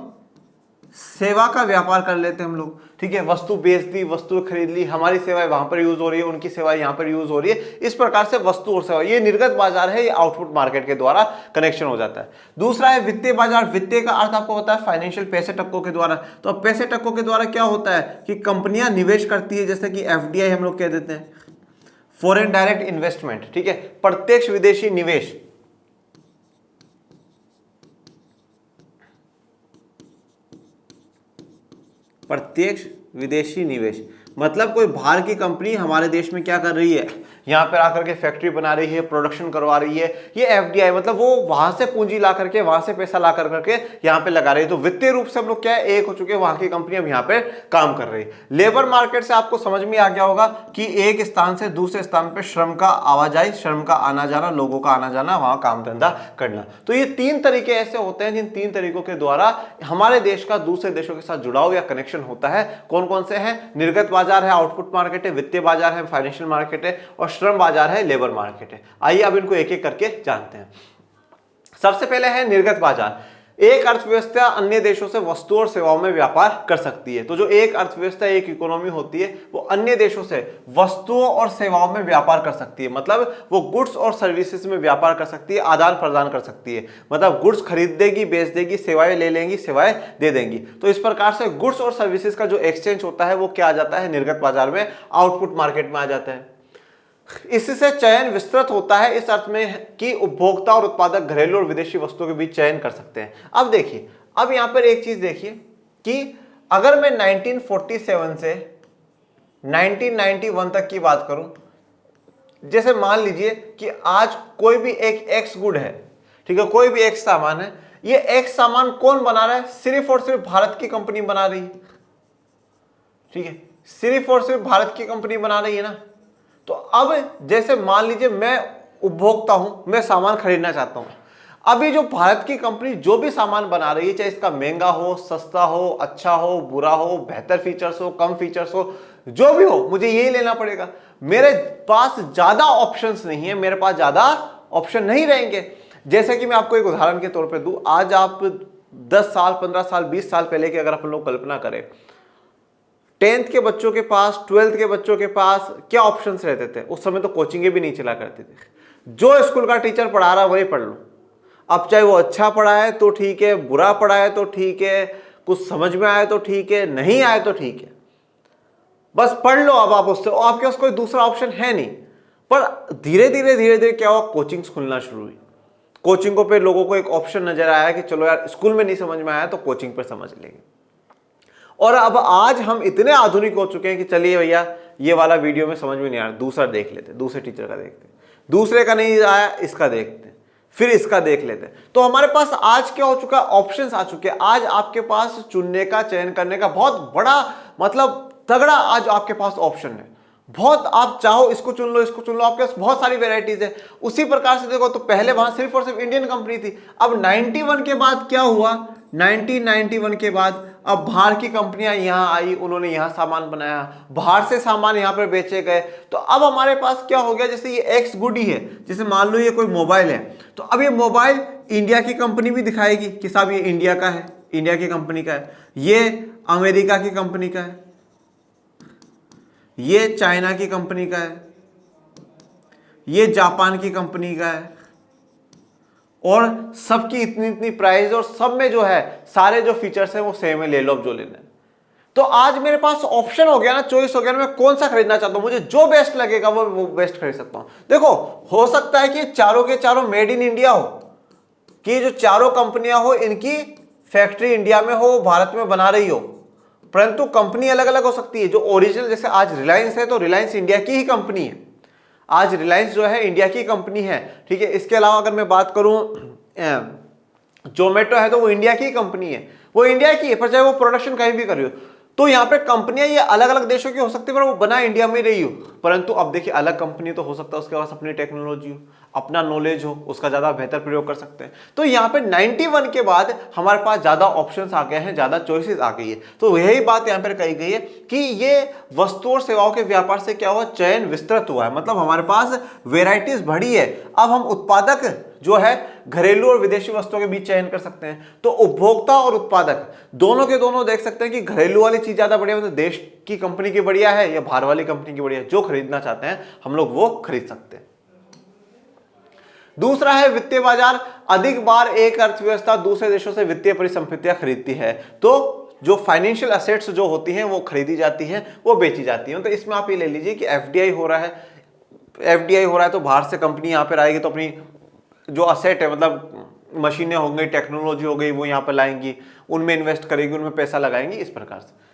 सेवा का व्यापार कर लेते हैं हम लोग। ठीक है, वस्तु बेच दी, वस्तु खरीद ली, हमारी सेवाएं वहां पर यूज हो रही है, उनकी सेवाएं यहां पर यूज हो रही है। इस प्रकार से वस्तु और सेवा, ये निर्गत बाजार है, ये आउटपुट मार्केट के द्वारा कनेक्शन हो जाता है। दूसरा है वित्तीय बाजार। वित्तीय का अर्थ आपको पता है फाइनेंशियल, पैसे टक्कों के द्वारा। तो अब पैसे टक्कों के द्वारा क्या होता है कि कंपनियां निवेश करती है, जैसे कि एफडीआई हम लोग कह देते हैं, फॉरेन डायरेक्ट इन्वेस्टमेंट। ठीक है, प्रत्यक्ष विदेशी निवेश। प्रत्यक्ष विदेशी निवेश मतलब कोई बाहर की कंपनी हमारे देश में क्या कर रही है, यहाँ पर आकर के फैक्ट्री बना रही है, प्रोडक्शन करवा रही है, ये एफडीआई मतलब वो वहां से पूंजी ला करके, वहां से पैसा ला करके यहाँ पे लगा रही है। तो वित्तीय रूप से हम लोग क्या है, एक हो चुके हैं, वहां की कंपनी अब यहाँ पे काम कर रही है। लेबर मार्केट से आपको समझ में आ गया होगा कि एक स्थान से दूसरे स्थान पे श्रम का आवाजाही, श्रम का आना जाना, लोगों का आना जाना, वहां काम धंधा करना। तो ये तीन तरीके ऐसे होते हैं जिन तीन तरीकों के द्वारा हमारे देश का दूसरे देशों के साथ जुड़ाव या कनेक्शन होता है। कौन कौन से हैं? निर्गत बाजार है, आउटपुट मार्केट है, वित्तीय बाजार है, फाइनेंशियल मार्केट है, और श्रम बाजार है, लेबर मार्केट है। आइए अब इनको एक एक करके जानते हैं। सबसे पहले है निर्गत बाजार। एक अर्थव्यवस्था अन्य देशों से वस्तुओं और सेवाओं में व्यापार कर सकती है। तो जो एक अर्थव्यवस्था, एक इकोनॉमी होती है, वो अन्य देशों से वस्तुओं और सेवाओं में व्यापार कर सकती है। मतलब वो गुड्स और सर्विसेज में व्यापार कर सकती है, आदान प्रदान कर सकती है। मतलब गुड्स खरीद देगी, बेच देगी, सेवाएं ले लेंगी, सेवाएं दे देंगी। तो इस प्रकार से गुड्स और सर्विसेज का जो एक्सचेंज होता है वो क्या आ जाता है? निर्गत बाजार में, आउटपुट मार्केट में आ जाता है। इससे चयन विस्तृत होता है इस अर्थ में कि उपभोक्ता और उत्पादक घरेलू और विदेशी वस्तुओं के बीच चयन कर सकते हैं। अब देखिए, अब यहां पर एक चीज देखिए कि अगर मैं 1947 से 1991 तक की बात करूं, जैसे मान लीजिए कि आज कोई भी एक एक्स गुड है, ठीक है, कोई भी एक्स सामान है, ये एक्स सामान कौन बना रहा है? सिर्फ और सिर्फ भारत की कंपनी बना रही है, ठीक है, सिर्फ और सिर्फ भारत की कंपनी बना रही है ना। तो अब जैसे मान लीजिए मैं उपभोक्ता हूं, मैं सामान खरीदना चाहता हूं। अभी जो भारत की कंपनी जो भी सामान बना रही है, चाहे इसका महंगा हो, सस्ता हो, अच्छा हो, बुरा हो, बेहतर फीचर्स हो, कम फीचर्स हो, जो भी हो, मुझे यही लेना पड़ेगा। मेरे पास ज्यादा ऑप्शंस नहीं है, मेरे पास ज्यादा ऑप्शन नहीं रहेंगे। जैसे कि मैं आपको एक उदाहरण के तौर पर दूं, आज आप 10 साल, 15 साल, 20 साल पहले की अगर अपन लोग कल्पना करें, 10th के बच्चों के पास, 12th के बच्चों के पास क्या ऑप्शंस रहते थे? उस समय तो कोचिंगें भी नहीं चला करती थी। जो स्कूल का टीचर पढ़ा रहा वही पढ़ लो। अब चाहे वो अच्छा पढ़ाए तो ठीक है, बुरा पढ़ाए तो ठीक है, कुछ समझ में आए तो ठीक है, नहीं आए तो ठीक है, बस पढ़ लो। अब आप उससे, आपके पास कोई दूसरा ऑप्शन है नहीं। पर धीरे धीरे क्या हुआ? कोचिंग्स खुलना शुरू हुई। कोचिंगों पे लोगों को एक ऑप्शन नजर आया कि चलो यार, स्कूल में नहीं समझ में आया तो कोचिंग पर समझ लेंगे। और अब आज हम इतने आधुनिक हो चुके हैं कि चलिए भैया, ये वाला वीडियो में समझ में नहीं आ रहा, दूसरा देख लेते, दूसरे टीचर का देखते, दूसरे का नहीं आया इसका देखते, फिर इसका देख लेते। तो हमारे पास आज क्या हो चुका? ऑप्शंस आ चुके हैं। आज आपके पास चुनने का, चयन करने का बहुत बड़ा, मतलब तगड़ा आज आपके पास ऑप्शन है। बहुत, आप चाहो इसको चुन लो, इसको चुन लो, आपके पास बहुत सारी वेराइटीज है। उसी प्रकार से देखो तो पहले वहां सिर्फ और सिर्फ इंडियन कंपनी थी। अब 91 के बाद क्या हुआ? 1991 के बाद अब बाहर की कंपनियां यहां आई, उन्होंने यहां सामान बनाया, बाहर से सामान यहां पर बेचे गए। तो अब हमारे पास क्या हो गया? जैसे ये एक्स गुडी है, जैसे मान लो ये कोई मोबाइल है, तो अब ये मोबाइल इंडिया की कंपनी भी दिखाएगी कि साहब ये इंडिया का है, इंडिया की कंपनी का है, ये अमेरिका की कंपनी का है, ये चाइना की कंपनी का है, ये जापान की कंपनी का है, और सबकी इतनी इतनी प्राइस, और सब में जो है सारे जो फीचर्स हैं वो सेम है, ले लो अब जो लेना है। तो आज मेरे पास ऑप्शन हो गया ना, चॉइस हो गया ना, मैं कौन सा खरीदना चाहता हूं, मुझे जो बेस्ट लगेगा वो बेस्ट खरीद सकता हूं। देखो, हो सकता है कि चारों के चारों मेड इन इंडिया हो, कि जो चारों कंपनियां हो इनकी फैक्ट्री इंडिया में हो, भारत में बना रही हो, परंतु कंपनी अलग अलग हो सकती है। जो ओरिजिनल, जैसे आज रिलायंस है तो रिलायंस इंडिया की ही कंपनी है, आज रिलायंस जो है इंडिया की कंपनी है, ठीक है। इसके अलावा अगर मैं बात करूं, जोमेटो है तो वो इंडिया की कंपनी है, वो इंडिया की है, पर चाहे वो प्रोडक्शन कहीं भी कर रही हो। तो यहाँ पे कंपनियां ये अलग अलग देशों की हो सकती है, पर वो बना इंडिया में रही हो। परंतु अब देखिए, अलग कंपनी तो हो सकता है उसके पास अपनी टेक्नोलॉजी हो, अपना नॉलेज हो, उसका ज्यादा बेहतर प्रयोग कर सकते हैं। तो यहाँ पे 91 के बाद हमारे पास ज्यादा ऑप्शंस आ गए हैं, ज्यादा चॉइसेस आ गई है। तो यही बात यहाँ पर कही गई है कि ये वस्तु और सेवाओं के व्यापार से क्या हुआ? चयन विस्तृत हुआ है, मतलब हमारे पास वेराइटीज बढ़ी है। अब हम उत्पादक जो है घरेलू और विदेशी वस्तुओं के बीच चयन कर सकते हैं। तो उपभोक्ता और उत्पादक दोनों के दोनों देख सकते हैं कि घरेलू वाली चीज ज्यादा बढ़िया, मतलब देश की कंपनी की बढ़िया है या बाहर वाली कंपनी की बढ़िया है। जो खरीदना चाहते हैं हम लोग वो खरीद सकते हैं। दूसरा है वित्तीय बाजार। अधिक बार एक अर्थव्यवस्था दूसरे देशों से वित्तीय परिसंपत्तियां खरीदती है, तो जो फाइनेंशियल एसेट्स जो होती हैं वो खरीदी जाती हैं, वो बेची जाती हैं। तो इसमें आप ये ले लीजिए कि एफडीआई हो रहा है, एफडीआई हो रहा है तो बाहर से कंपनी यहाँ पर आएगी, तो अपनी जो असेट है, मतलब मशीनें हो गई, टेक्नोलॉजी हो गई, वो यहाँ पर लाएंगी, उनमें इन्वेस्ट करेगी, उनमें पैसा लगाएंगी, इस प्रकार से।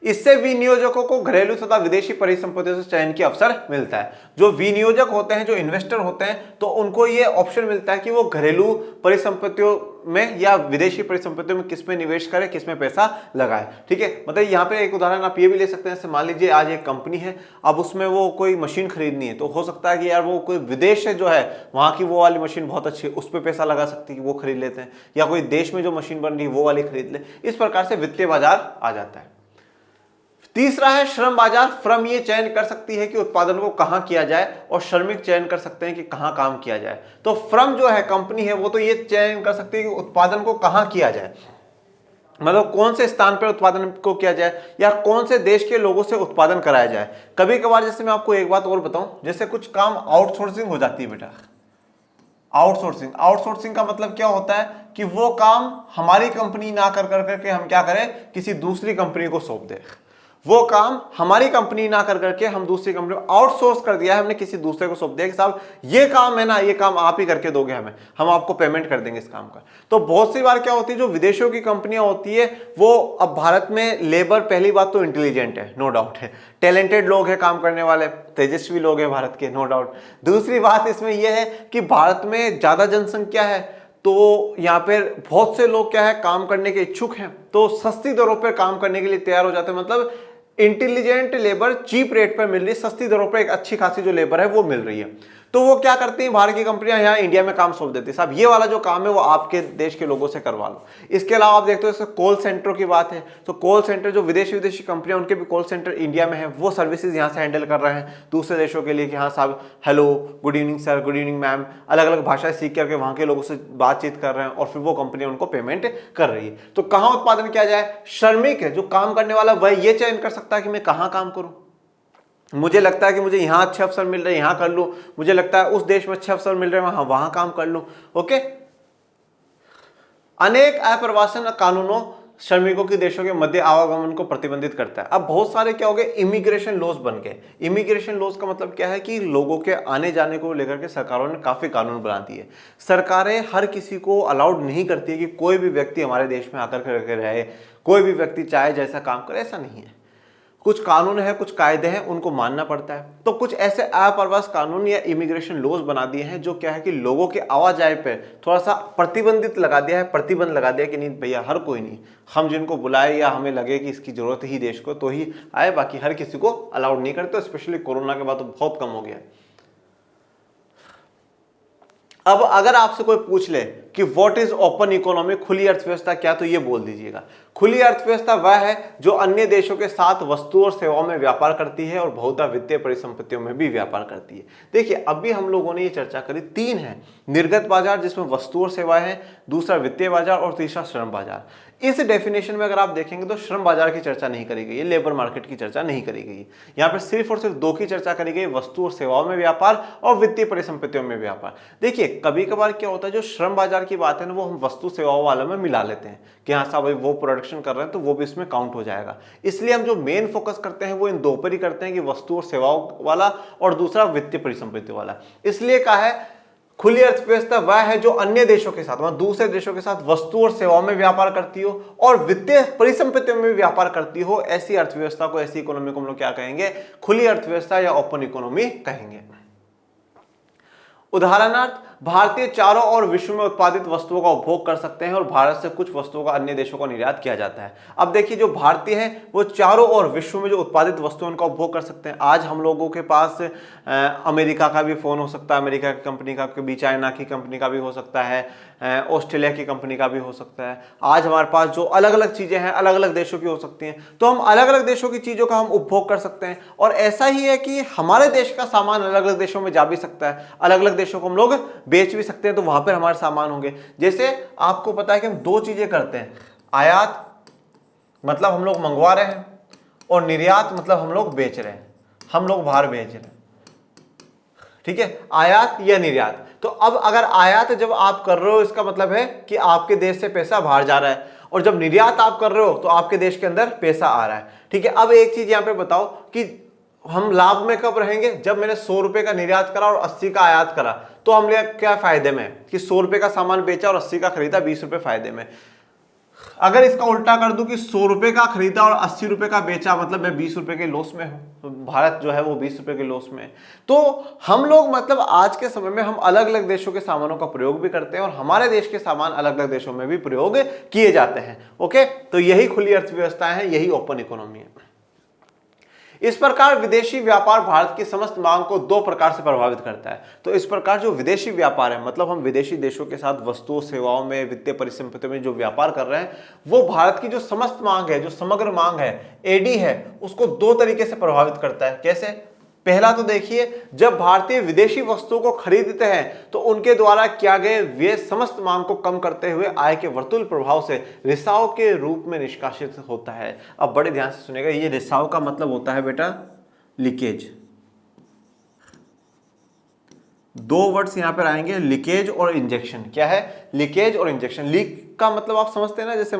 इससे विनियोजकों को घरेलू तथा विदेशी परिसंपत्तियों से चयन की अवसर मिलता है। जो विनियोजक होते हैं, जो इन्वेस्टर होते हैं, तो उनको ये ऑप्शन मिलता है कि वो घरेलू परिसंपत्तियों में या विदेशी परिसंपत्तियों में किस में निवेश करें, किस में पैसा लगाए। ठीक है, मतलब यहाँ पे एक उदाहरण आप ये भी ले सकते हैं, जैसे मान लीजिए आज एक कंपनी है, अब उसमें वो कोई मशीन खरीदनी है, तो हो सकता है कि यार वो कोई विदेश से जो है वहां की वो वाली मशीन बहुत अच्छी है, उस पर पैसा लगा सकती है, वो खरीद लेते हैं, या कोई देश में जो मशीन बन रही है वो वाली खरीद ले। इस प्रकार से वित्तीय बाजार आ जाता है। तीसरा है श्रम बाजार। फर्म ये चयन कर सकती है कि उत्पादन को कहां किया जाए, और श्रमिक चयन कर सकते हैं कि कहां काम किया जाए। तो फर्म जो है, कंपनी है, वो तो ये चयन कर सकती है कि उत्पादन को कहां किया जाए, मतलब कौन से स्थान पर उत्पादन को किया जाए, या कौन से देश के लोगों से उत्पादन कराया जाए। कभी कभार, जैसे मैं आपको एक बात और बताऊं, जैसे कुछ काम आउटसोर्सिंग हो जाती है बेटा। आउटसोर्सिंग का मतलब क्या होता है कि वो काम हमारी कंपनी ना कर करके हम क्या करें, किसी दूसरी कंपनी को सौंप दें। वो काम हमारी कंपनी ना कर करके हम दूसरी कंपनी को आउटसोर्स कर दिया है, हमने किसी दूसरे को सौंप दिया कि साहब ये काम है ना, ये काम आप ही करके दोगे हमें, हम आपको पेमेंट कर देंगे इस काम का। तो बहुत सी बार क्या होती है, जो विदेशों की कंपनियां होती है वो, अब भारत में लेबर पहली बात तो इंटेलिजेंट है, नो डाउट है, टैलेंटेड लोग हैं काम करने वाले, तेजस्वी लोग हैं भारत के, नो डाउट। दूसरी बात इसमें यह है कि भारत में ज्यादा जनसंख्या है, तो यहाँ पर बहुत से लोग क्या है, काम करने के इच्छुक हैं, तो सस्ती दरों पर काम करने के लिए तैयार हो जाते हैं। मतलब इंटेलिजेंट लेबर चीप रेट पर मिल रही है, सस्ती दरों पर एक अच्छी खासी जो लेबर है वो मिल रही है। तो वो क्या करती हैं, बाहर की कंपनियां यहाँ इंडिया में काम सौंप देती है, साहब ये वाला जो काम है वो आपके देश के लोगों से करवा लो। इसके अलावा आप देखते हो जैसे कॉल सेंटर की बात है, तो कॉल सेंटर जो विदेशी कंपनियां, उनके भी कॉल सेंटर इंडिया में है, वो सर्विसेज यहाँ से हैंडल कर रहे हैं दूसरे देशों के लिए कि हाँ साहब hello, good evening sir, good evening ma'am, अलग अलग भाषाएं सीख करके वहाँ के लोगों से बातचीत कर रहे हैं, और फिर वो कंपनी उनको पेमेंट कर रही है। तो कहाँ उत्पादन किया जाए, श्रमिक है जो काम करने वाला, वह ये चयन कर सकता है कि मैं कहाँ काम करूँ। मुझे लगता है कि मुझे यहाँ अच्छे अवसर मिल रहे हैं, यहाँ कर लूं, मुझे लगता है उस देश में अच्छे अवसर मिल रहे हैं, वहां काम कर लूं। ओके, अनेक अप्रवासन कानूनों श्रमिकों के देशों के मध्य आवागमन को प्रतिबंधित करता है। अब बहुत सारे क्या हो गए, इमिग्रेशन लॉज बन गए। इमिग्रेशन लॉज का मतलब क्या है कि लोगों के आने जाने को लेकर के सरकारों ने काफी कानून बना दिए। सरकारें हर किसी को अलाउड नहीं करती है कि कोई भी व्यक्ति हमारे देश में आकर करके रहे, कोई भी व्यक्ति चाहे जैसा काम करे, ऐसा नहीं है। कुछ कानून है, कुछ कायदे हैं, उनको मानना पड़ता है। तो कुछ ऐसे अप्रवास कानून या इमिग्रेशन लॉज बना दिए हैं जो क्या है कि लोगों के आवाजाही पे थोड़ा सा प्रतिबंधित लगा दिया है, प्रतिबंध लगा दिया कि नहीं भैया, हर कोई नहीं, हम जिनको बुलाए या हमें लगे कि इसकी जरूरत ही देश को तो ही आए, बाकी हर किसी को अलाउड नहीं करते। स्पेशली कोरोना के बाद तो बहुत कम हो गया। अब अगर आपसे कोई पूछ ले कि व्हाट इज ओपन इकोनॉमी, खुली अर्थव्यवस्था क्या, तो ये बोल दीजिएगा, खुली अर्थव्यवस्था वह है जो अन्य देशों के साथ वस्तु और सेवाओं में व्यापार करती है और बहुधा वित्तीय परिसंपत्तियों में भी व्यापार करती है। देखिए अभी हम लोगों ने ये चर्चा करी, तीन है, निर्गत बाजार जिसमें वस्तु और सेवाएं हैं, दूसरा वित्तीय बाजार, और तीसरा श्रम बाजार। इस डेफिनेशन में अगर आप देखेंगे तो श्रम बाजार की चर्चा नहीं करी गई है, लेबर मार्केट की चर्चा नहीं करी गई है। यहाँ पर सिर्फ और सिर्फ दो की चर्चा करी गई, वस्तु और सेवाओं में व्यापार और वित्तीय परिसंपत्तियों में व्यापार। देखिए कभी कभार क्या होता है, जो श्रम बाजार की बात है ना, वो हम वस्तु सेवाओं वालों में मिला लेते हैं कि हाँ साहब वो प्रोडक्शन कर रहे हैं तो वो भी इसमें काउंट हो जाएगा। इसलिए हम जो मेन फोकस करते हैं वो इन दो पर ही करते हैं कि वस्तु और सेवाओं वाला, और दूसरा वित्तीय परिसंपत्ति वाला। इसलिए कहा है खुली अर्थव्यवस्था वह है जो अन्य देशों के साथ, मतलब दूसरे देशों के साथ वस्तु और सेवाओं में व्यापार करती हो और वित्तीय परिसंपत्तियों में भी व्यापार करती हो। ऐसी अर्थव्यवस्था को, ऐसी इकोनॉमी को हम लोग क्या कहेंगे, खुली अर्थव्यवस्था या ओपन इकोनॉमी कहेंगे। उदाहरणार्थ भारतीय चारों ओर विश्व में उत्पादित वस्तुओं का उपभोग कर सकते हैं और भारत से कुछ वस्तुओं का अन्य देशों को निर्यात किया जाता है। अब देखिए जो भारतीय हैं वो चारों ओर विश्व में जो उत्पादित वस्तुओं का उपभोग कर सकते हैं। आज हम लोगों के पास अमेरिका का भी फोन हो सकता है, अमेरिका की कंपनी का भी, चाइना की कंपनी का भी हो सकता है, ऑस्ट्रेलिया की कंपनी का भी हो सकता है। आज हमारे पास जो अलग अलग चीजें हैं अलग अलग देशों की हो सकती हैं, तो हम अलग अलग देशों की चीजों का हम उपभोग कर सकते हैं। और ऐसा ही है कि हमारे देश का सामान अलग अलग देशों में जा भी सकता है, अलग अलग देशों को हम लोग बेच भी सकते हैं, तो वहां पर हमारे सामान होंगे। जैसे आपको पता है कि हम दो चीजें करते हैं, आयात मतलब हम लोग मंगवा रहे हैं, और निर्यात मतलब हम लोग बेच रहे हैं, हम लोग बाहर बेच रहे हैं। ठीक है, आयात या निर्यात। तो अब अगर आयात जब आप कर रहे हो इसका मतलब है कि आपके देश से पैसा बाहर जा रहा है, और जब निर्यात आप कर रहे हो तो आपके देश के अंदर पैसा आ रहा है। ठीक है, अब एक चीज यहां पे बताओ कि हम लाभ में कब रहेंगे, जब मैंने 100 रुपए का निर्यात करा और 80 का आयात करा, तो हम क्या फायदे में कि 100 रुपए का सामान बेचा और 80 का खरीदा, 20 रुपए फायदे में। अगर इसका उल्टा कर दूं कि 100 रुपए का खरीदा और 80 रुपए का बेचा, मतलब मैं 20 रुपए के लॉस में हूं, तो भारत जो है वो 20 रुपए के लॉस में है। तो हम लोग मतलब आज के समय में हम अलग अलग देशों के सामानों का प्रयोग भी करते हैं और हमारे देश के सामान अलग अलग देशों में भी प्रयोग किए जाते हैं। ओके, तो यही खुली अर्थव्यवस्था है, यही ओपन इकोनॉमी है। इस प्रकार विदेशी व्यापार भारत की समस्त मांग को दो प्रकार से प्रभावित करता है। तो इस प्रकार जो विदेशी व्यापार है, मतलब हम विदेशी देशों के साथ वस्तुओं सेवाओं में वित्तीय परिसंपत्तियों में जो व्यापार कर रहे हैं, वो भारत की जो समस्त मांग है, जो समग्र मांग है, एडी है, उसको दो तरीके से प्रभावित करता है। कैसे? पहला तो देखिए, जब भारतीय विदेशी वस्तुओं को खरीदते हैं तो उनके द्वारा किया गए व्यय समस्त मांग को कम करते हुए आय के वर्तुल प्रभाव से रिसाव के रूप में निष्कासित होता है। अब बड़े ध्यान से सुनिएगा, ये रिसाव का मतलब होता है बेटा लीकेज। दो वर्ड्स यहां पर आएंगे, लीकेज और इंजेक्शन। क्या है? लीकेज और इंजेक्शन। लीक का मतलब आप समझते हैं ना, जैसे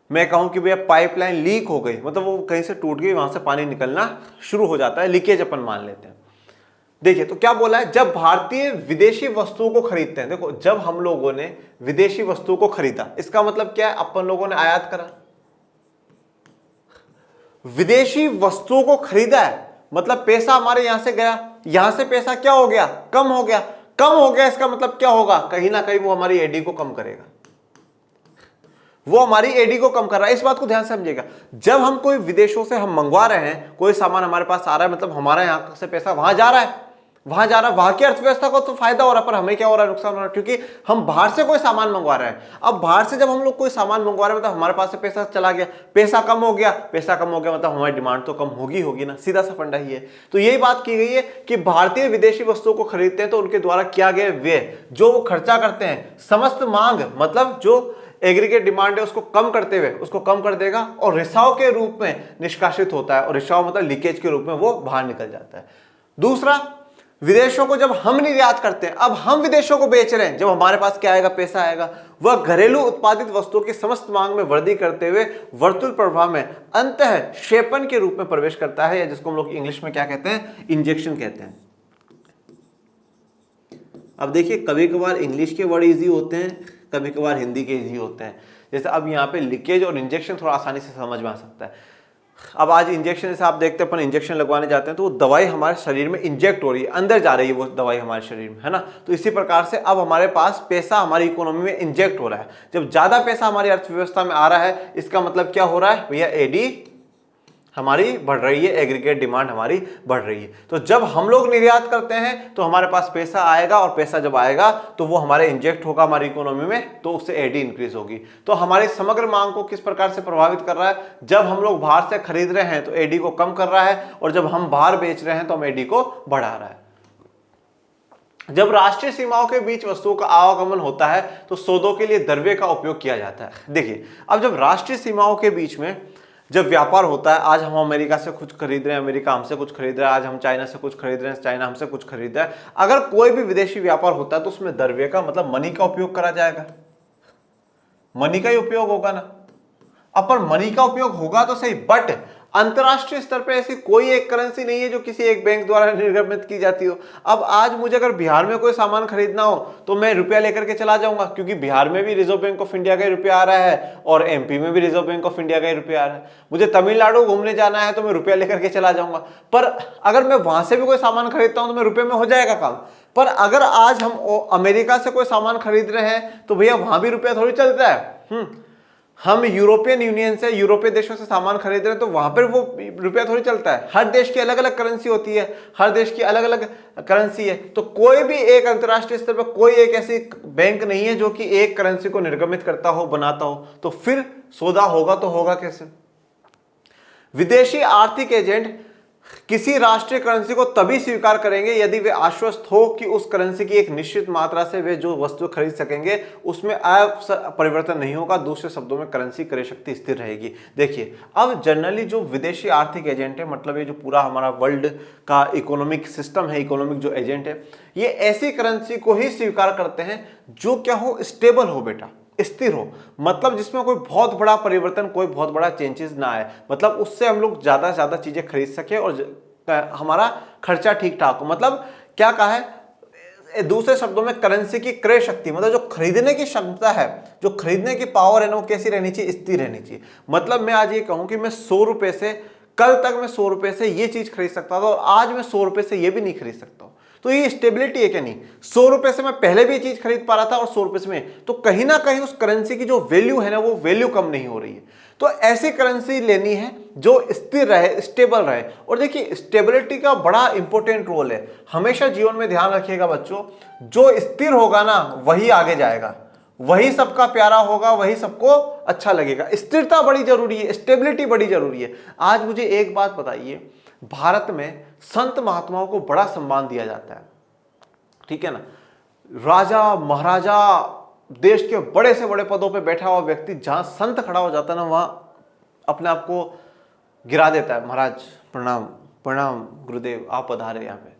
मैं कहूं कि भैया पाइपलाइन लीक हो गई, मतलब वो कहीं से टूट गई, वहां से पानी निकलना शुरू हो जाता है, लीकेज अपन मान लेते हैं। देखिए तो क्या बोला है, जब भारतीय विदेशी वस्तुओं को खरीदते हैं, देखो जब हम लोगों ने विदेशी वस्तुओं को खरीदा, इसका मतलब क्या है, अपन लोगों ने आयात करा। विदेशी वस्तुओं को खरीदा है मतलब पैसा हमारे यहां से गया, यहां से पैसा क्या हो गया, कम हो गया। कम हो गया इसका मतलब क्या होगा, कहीं ना कहीं वो हमारी एडी को कम करेगा, वो हमारी एडी को कम कर रहा है। इस बात को ध्यान से समझिएगा, जब हम कोई विदेशों से हम मंगवा रहे हैं, कोई सामान हमारे पास आ रहा है, मतलब हमारा यहां से पैसा वहां जा रहा है, वहां की अर्थव्यवस्था को तो फायदा हो रहा है, पर हमें क्या हो रहा है, नुकसान हो रहा है, क्योंकि हम बाहर से कोई सामान मंगवा रहे हैं। अब बाहर से जब हम लोग कोई सामान मंगवा रहे हैं, मतलब हमारे पास से पैसा चला गया, पैसा कम हो गया, पैसा कम हो गया मतलब हमारी डिमांड तो कम होगी ना, सीधा सा फंडा ही है। तो यही बात की गई है कि भारतीय विदेशी वस्तुओं को खरीदते हैं तो उनके द्वारा किया गया व्यय, जो वो खर्चा करते हैं, समस्त मांग मतलब जो एग्रीगेट डिमांड है उसको कम करते हुए उसको कम कर देगा और रिसाव के रूप में निष्कासित होता है, और रिसाव मतलब लीकेज के रूप में वो बाहर निकल जाता है। दूसरा, विदेशों को जब हम निर्यात करते हैं, अब हम विदेशों को बेच रहे हैं, जब हमारे पास क्या आएगा, पैसा आएगा, वह घरेलू उत्पादित वस्तुओं की समस्त मांग में वृद्धि करते हुए वर्तुल प्रभाव में अंतः क्षेपण के रूप में प्रवेश करता है, या जिसको हम लोग इंग्लिश में क्या कहते हैं, इंजेक्शन कहते हैं। अब देखिए, कभी कभार इंग्लिश के वर्ड इजी होते हैं, कभी कभार हिंदी के इजी होते हैं। जैसे अब यहाँ पे लीकेज और इंजेक्शन थोड़ा आसानी से समझ में आ सकता है। अब आज इंजेक्शन, जैसे आप देखते हैं अपन इंजेक्शन लगवाने जाते हैं तो वो दवाई हमारे शरीर में इंजेक्ट हो रही है, अंदर जा रही है वो दवाई हमारे शरीर में, है ना। तो इसी प्रकार से अब हमारे पास पैसा हमारी इकोनॉमी में इंजेक्ट हो रहा है। जब ज्यादा पैसा हमारी अर्थव्यवस्था में आ रहा है, इसका मतलब क्या हो रहा है भैया, एडी हमारी बढ़ रही है, एग्रीगेट डिमांड हमारी बढ़ रही है। तो जब हम लोग निर्यात करते हैं तो हमारे पास पैसा आएगा, और पैसा जब आएगा तो वो हमारे इंजेक्ट होगा हमारी इकोनॉमी में, तो उससे एडी इंक्रीज होगी। तो हमारी समग्र मांग को किस प्रकार से प्रभावित कर रहा है, जब हम लोग बाहर से खरीद रहे हैं तो एडी को कम कर रहा है, और जब हम बाहर बेच रहे हैं तो हम एडी को बढ़ा रहा है। जब राष्ट्रीय सीमाओं के बीच वस्तुओं का आवागमन होता है तो सौदों के लिए द्रव्य का उपयोग किया जाता है। देखिए, अब जब राष्ट्रीय सीमाओं के बीच में जब व्यापार होता है, आज हम अमेरिका से कुछ खरीद रहे हैं, अमेरिका हमसे कुछ खरीद रहा है, आज हम चाइना से कुछ खरीद रहे हैं, चाइना हमसे कुछ खरीद रहा है, अगर कोई भी विदेशी व्यापार होता है तो उसमें द्रव्य का मतलब मनी का उपयोग करा जाएगा, मनी का ही उपयोग होगा ना। अब पर मनी का उपयोग होगा तो सही, बट अंतरराष्ट्रीय स्तर पर ऐसी कोई एक करेंसी नहीं है जो किसी एक बैंक द्वारा निर्गमित की जाती हो। अब आज मुझे अगर बिहार में कोई सामान खरीदना हो तो मैं रुपया लेकर के चला जाऊंगा, क्योंकि बिहार में भी रिजर्व बैंक ऑफ इंडिया का ही रुपया आ रहा है और एमपी में भी रिजर्व बैंक ऑफ इंडिया का ही रुपया आ रहा है। मुझे तमिलनाडु घूमने जाना है तो मैं रुपया लेकर के चला जाऊंगा, पर अगर मैं वहां से भी कोई सामान खरीदता हूं तो मैं रुपये में हो जाएगा काम। पर अगर आज हम अमेरिका से कोई सामान खरीद रहे हैं तो भैया वहां भी रुपया थोड़ी चलता है। हम यूरोपियन यूनियन से, यूरोपीय देशों से सामान खरीद रहे हैं तो वहां पर वो रुपया थोड़ी चलता है। हर देश की अलग अलग करेंसी होती है, हर देश की अलग अलग करेंसी है। तो कोई भी एक अंतर्राष्ट्रीय स्तर पर कोई एक ऐसी बैंक नहीं है जो कि एक करेंसी को निर्गमित करता हो, बनाता हो। तो फिर सौदा होगा तो होगा कैसे। विदेशी आर्थिक एजेंट किसी राष्ट्रीय करेंसी को तभी स्वीकार करेंगे यदि वे आश्वस्त हो कि उस करेंसी की एक निश्चित मात्रा से वे जो वस्तु खरीद सकेंगे उसमें परिवर्तन नहीं होगा। दूसरे शब्दों में करेंसी क्रय शक्ति स्थिर रहेगी। देखिए, अब जनरली जो विदेशी आर्थिक एजेंट है, मतलब ये जो पूरा हमारा वर्ल्ड का इकोनॉमिक सिस्टम है, इकोनॉमिक जो एजेंट है, ये ऐसी करेंसी को ही स्वीकार करते हैं जो क्या हो, स्टेबल हो बेटा, स्थिर हो, मतलब जिसमें कोई बहुत बड़ा परिवर्तन, कोई बहुत बड़ा चेंजेस ना आए, मतलब उससे हम लोग ज्यादा से ज्यादा चीजें खरीद सके और हमारा खर्चा ठीक ठाक हो। मतलब क्या कहा है, दूसरे शब्दों में करेंसी की क्रय शक्ति मतलब जो खरीदने की क्षमता है, जो खरीदने की पावर है ना, वो कैसी रहनी चाहिए, स्थिर रहनी चाहिए। मतलब मैं आज ये कहूं कि मैं 100 रुपए से, कल तक मैं 100 रुपए से ये चीज खरीद सकता था और आज मैं 100 रुपए से ये भी नहीं खरीद सकता हूं। तो ये स्टेबिलिटी है क्या? नहीं। 100 रुपए से मैं पहले भी ये चीज खरीद पा रहा था और 100 रुपए से मैं, तो कहीं ना कहीं उस करेंसी की जो वैल्यू है ना, वो वैल्यू कम नहीं हो रही है। तो ऐसी करेंसी लेनी है जो स्थिर रहे, स्टेबल रहे। और देखिए स्टेबिलिटी का बड़ा इंपॉर्टेंट रोल है। हमेशा जीवन में ध्यान रखिएगा बच्चों, जो स्थिर होगा ना वही आगे जाएगा, वही सबका प्यारा होगा, वही सबको अच्छा लगेगा। स्थिरता बड़ी जरूरी है, स्टेबिलिटी बड़ी जरूरी है। आज मुझे एक बात बताइए, भारत में संत महात्माओं को बड़ा सम्मान दिया जाता है, ठीक है ना। राजा महाराजा, देश के बड़े से बड़े पदों पे बैठा हुआ व्यक्ति, जहां संत खड़ा हो जाता है ना, वहां अपने आप को गिरा देता है, महाराज प्रणाम प्रणाम गुरुदेव आप पधारे यहाँ पे।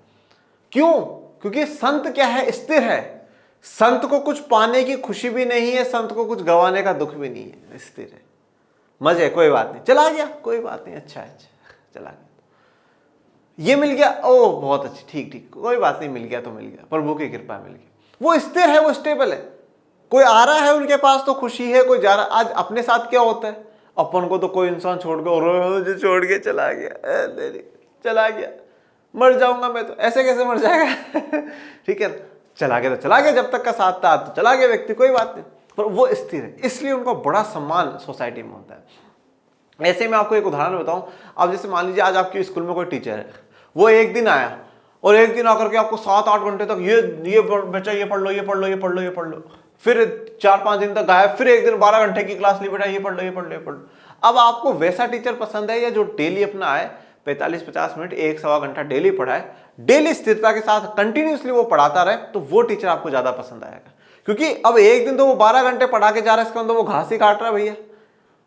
क्यों? क्योंकि संत क्या है, स्थिर है। संत को कुछ पाने की खुशी भी नहीं है, संत को कुछ गंवाने का दुख भी नहीं है, स्थिर है। मजे, कोई बात नहीं, चला गया कोई बात नहीं, अच्छा है, चला गया, ये मिल गया, ओ बहुत अच्छी, ठीक ठीक, कोई बात नहीं, मिल गया तो मिल गया, प्रभु की कृपा मिल गया। वो स्थिर है, वो स्टेबल है। कोई आ रहा है उनके पास तो खुशी है, कोई जा रहा। आज अपने साथ क्या होता है, अपन को तो कोई इंसान छोड़ के, और मुझे छोड़ के चला गया, चला गया, मर जाऊंगा मैं तो, ऐसे कैसे मर जाएगा ठीक है, चला गया तो चला गया, जब तक का साथ था तो चला गया व्यक्ति, कोई बात नहीं, पर वो स्थिर है, इसलिए उनको बड़ा सम्मान सोसाइटी में होता है। ऐसे मैं आपको एक उदाहरण बताऊं। अब जैसे मान लीजिए आज आपके स्कूल में कोई टीचर है, वो एक दिन आया और एक दिन आकर के आपको 7-8 घंटे तक ये बच्चा ये पढ़ लो, ये पढ़ लो, ये पढ़ लो, ये पढ़ लो, फिर 4-5 दिन तक गायब, फिर एक दिन 12 घंटे की क्लास ली, बेटा ये पढ़ लो, ये पढ़ लो, ये पढ़ लो। अब आपको वैसा टीचर पसंद है या जो डेली अपना आए 45-50 मिनट, 1-1.25 घंटा डेली पढ़ाए, डेली स्थिरता के साथ कंटिन्यूसली वो पढ़ाता रहे, तो वो टीचर आपको ज्यादा पसंद आएगा। क्योंकि अब एक दिन तो वो 12 घंटे पढ़ा के जा रहा है, इसका मतलब वो घास ही काट रहा है भैया,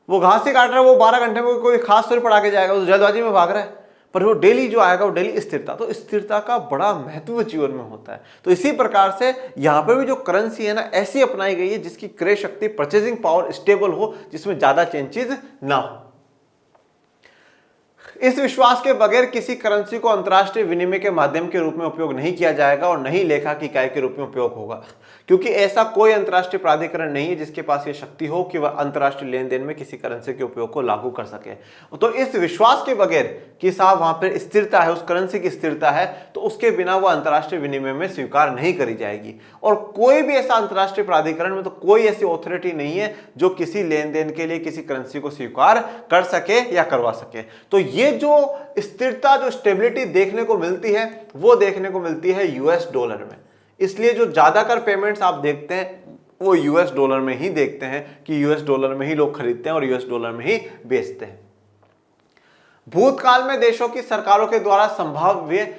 वो घास ही काट रहा है, वो 12 घंटे में कोई खास थोड़ी पढ़ा के जाएगा, वो जल्दबाजी में भाग रहा है। पर वो डेली जो आएगा वो डेली स्थिरता, तो स्थिरता का बड़ा महत्व जीवन में होता है। तो इसी प्रकार से यहाँ पर भी जो करेंसी है ना, ऐसी अपनाई गई है जिसकी क्रय शक्ति, परचेजिंग पावर स्टेबल हो, जिसमें ज्यादा चेंजेस ना हो। इस विश्वास के बगैर किसी करेंसी को अंतर्राष्ट्रीय विनिमय के माध्यम के रूप में उपयोग नहीं किया जाएगा और नहीं लेखा की इकाई के रूप में उपयोग होगा, क्योंकि ऐसा कोई अंतर्राष्ट्रीय प्राधिकरण नहीं है जिसके पास यह शक्ति हो कि वह अंतर्राष्ट्रीय लेन देन में किसी करेंसी के उपयोग को लागू कर सके। तो इस विश्वास के बगैर कि साहब वहां पर स्थिरता है, उस करेंसी की स्थिरता है, तो उसके बिना वह अंतर्राष्ट्रीय विनिमय में स्वीकार नहीं करी जाएगी। और कोई भी ऐसा अंतर्राष्ट्रीय प्राधिकरण में तो कोई ऐसी ऑथोरिटी नहीं है जो किसी लेन देन के लिए किसी करेंसी को स्वीकार कर सके या करवा सके। तो ये जो स्थिरता, जो स्टेबिलिटी देखने को मिलती है, वो देखने को मिलती है यूएस डॉलर में। इसलिए जो ज्यादातर पेमेंट्स आप देखते हैं वो यूएस डॉलर में ही देखते हैं, कि यूएस डॉलर में ही लोग खरीदते हैं और यूएस डॉलर में ही बेचते हैं। भूतकाल में देशों की सरकारों के द्वारा संभाव्य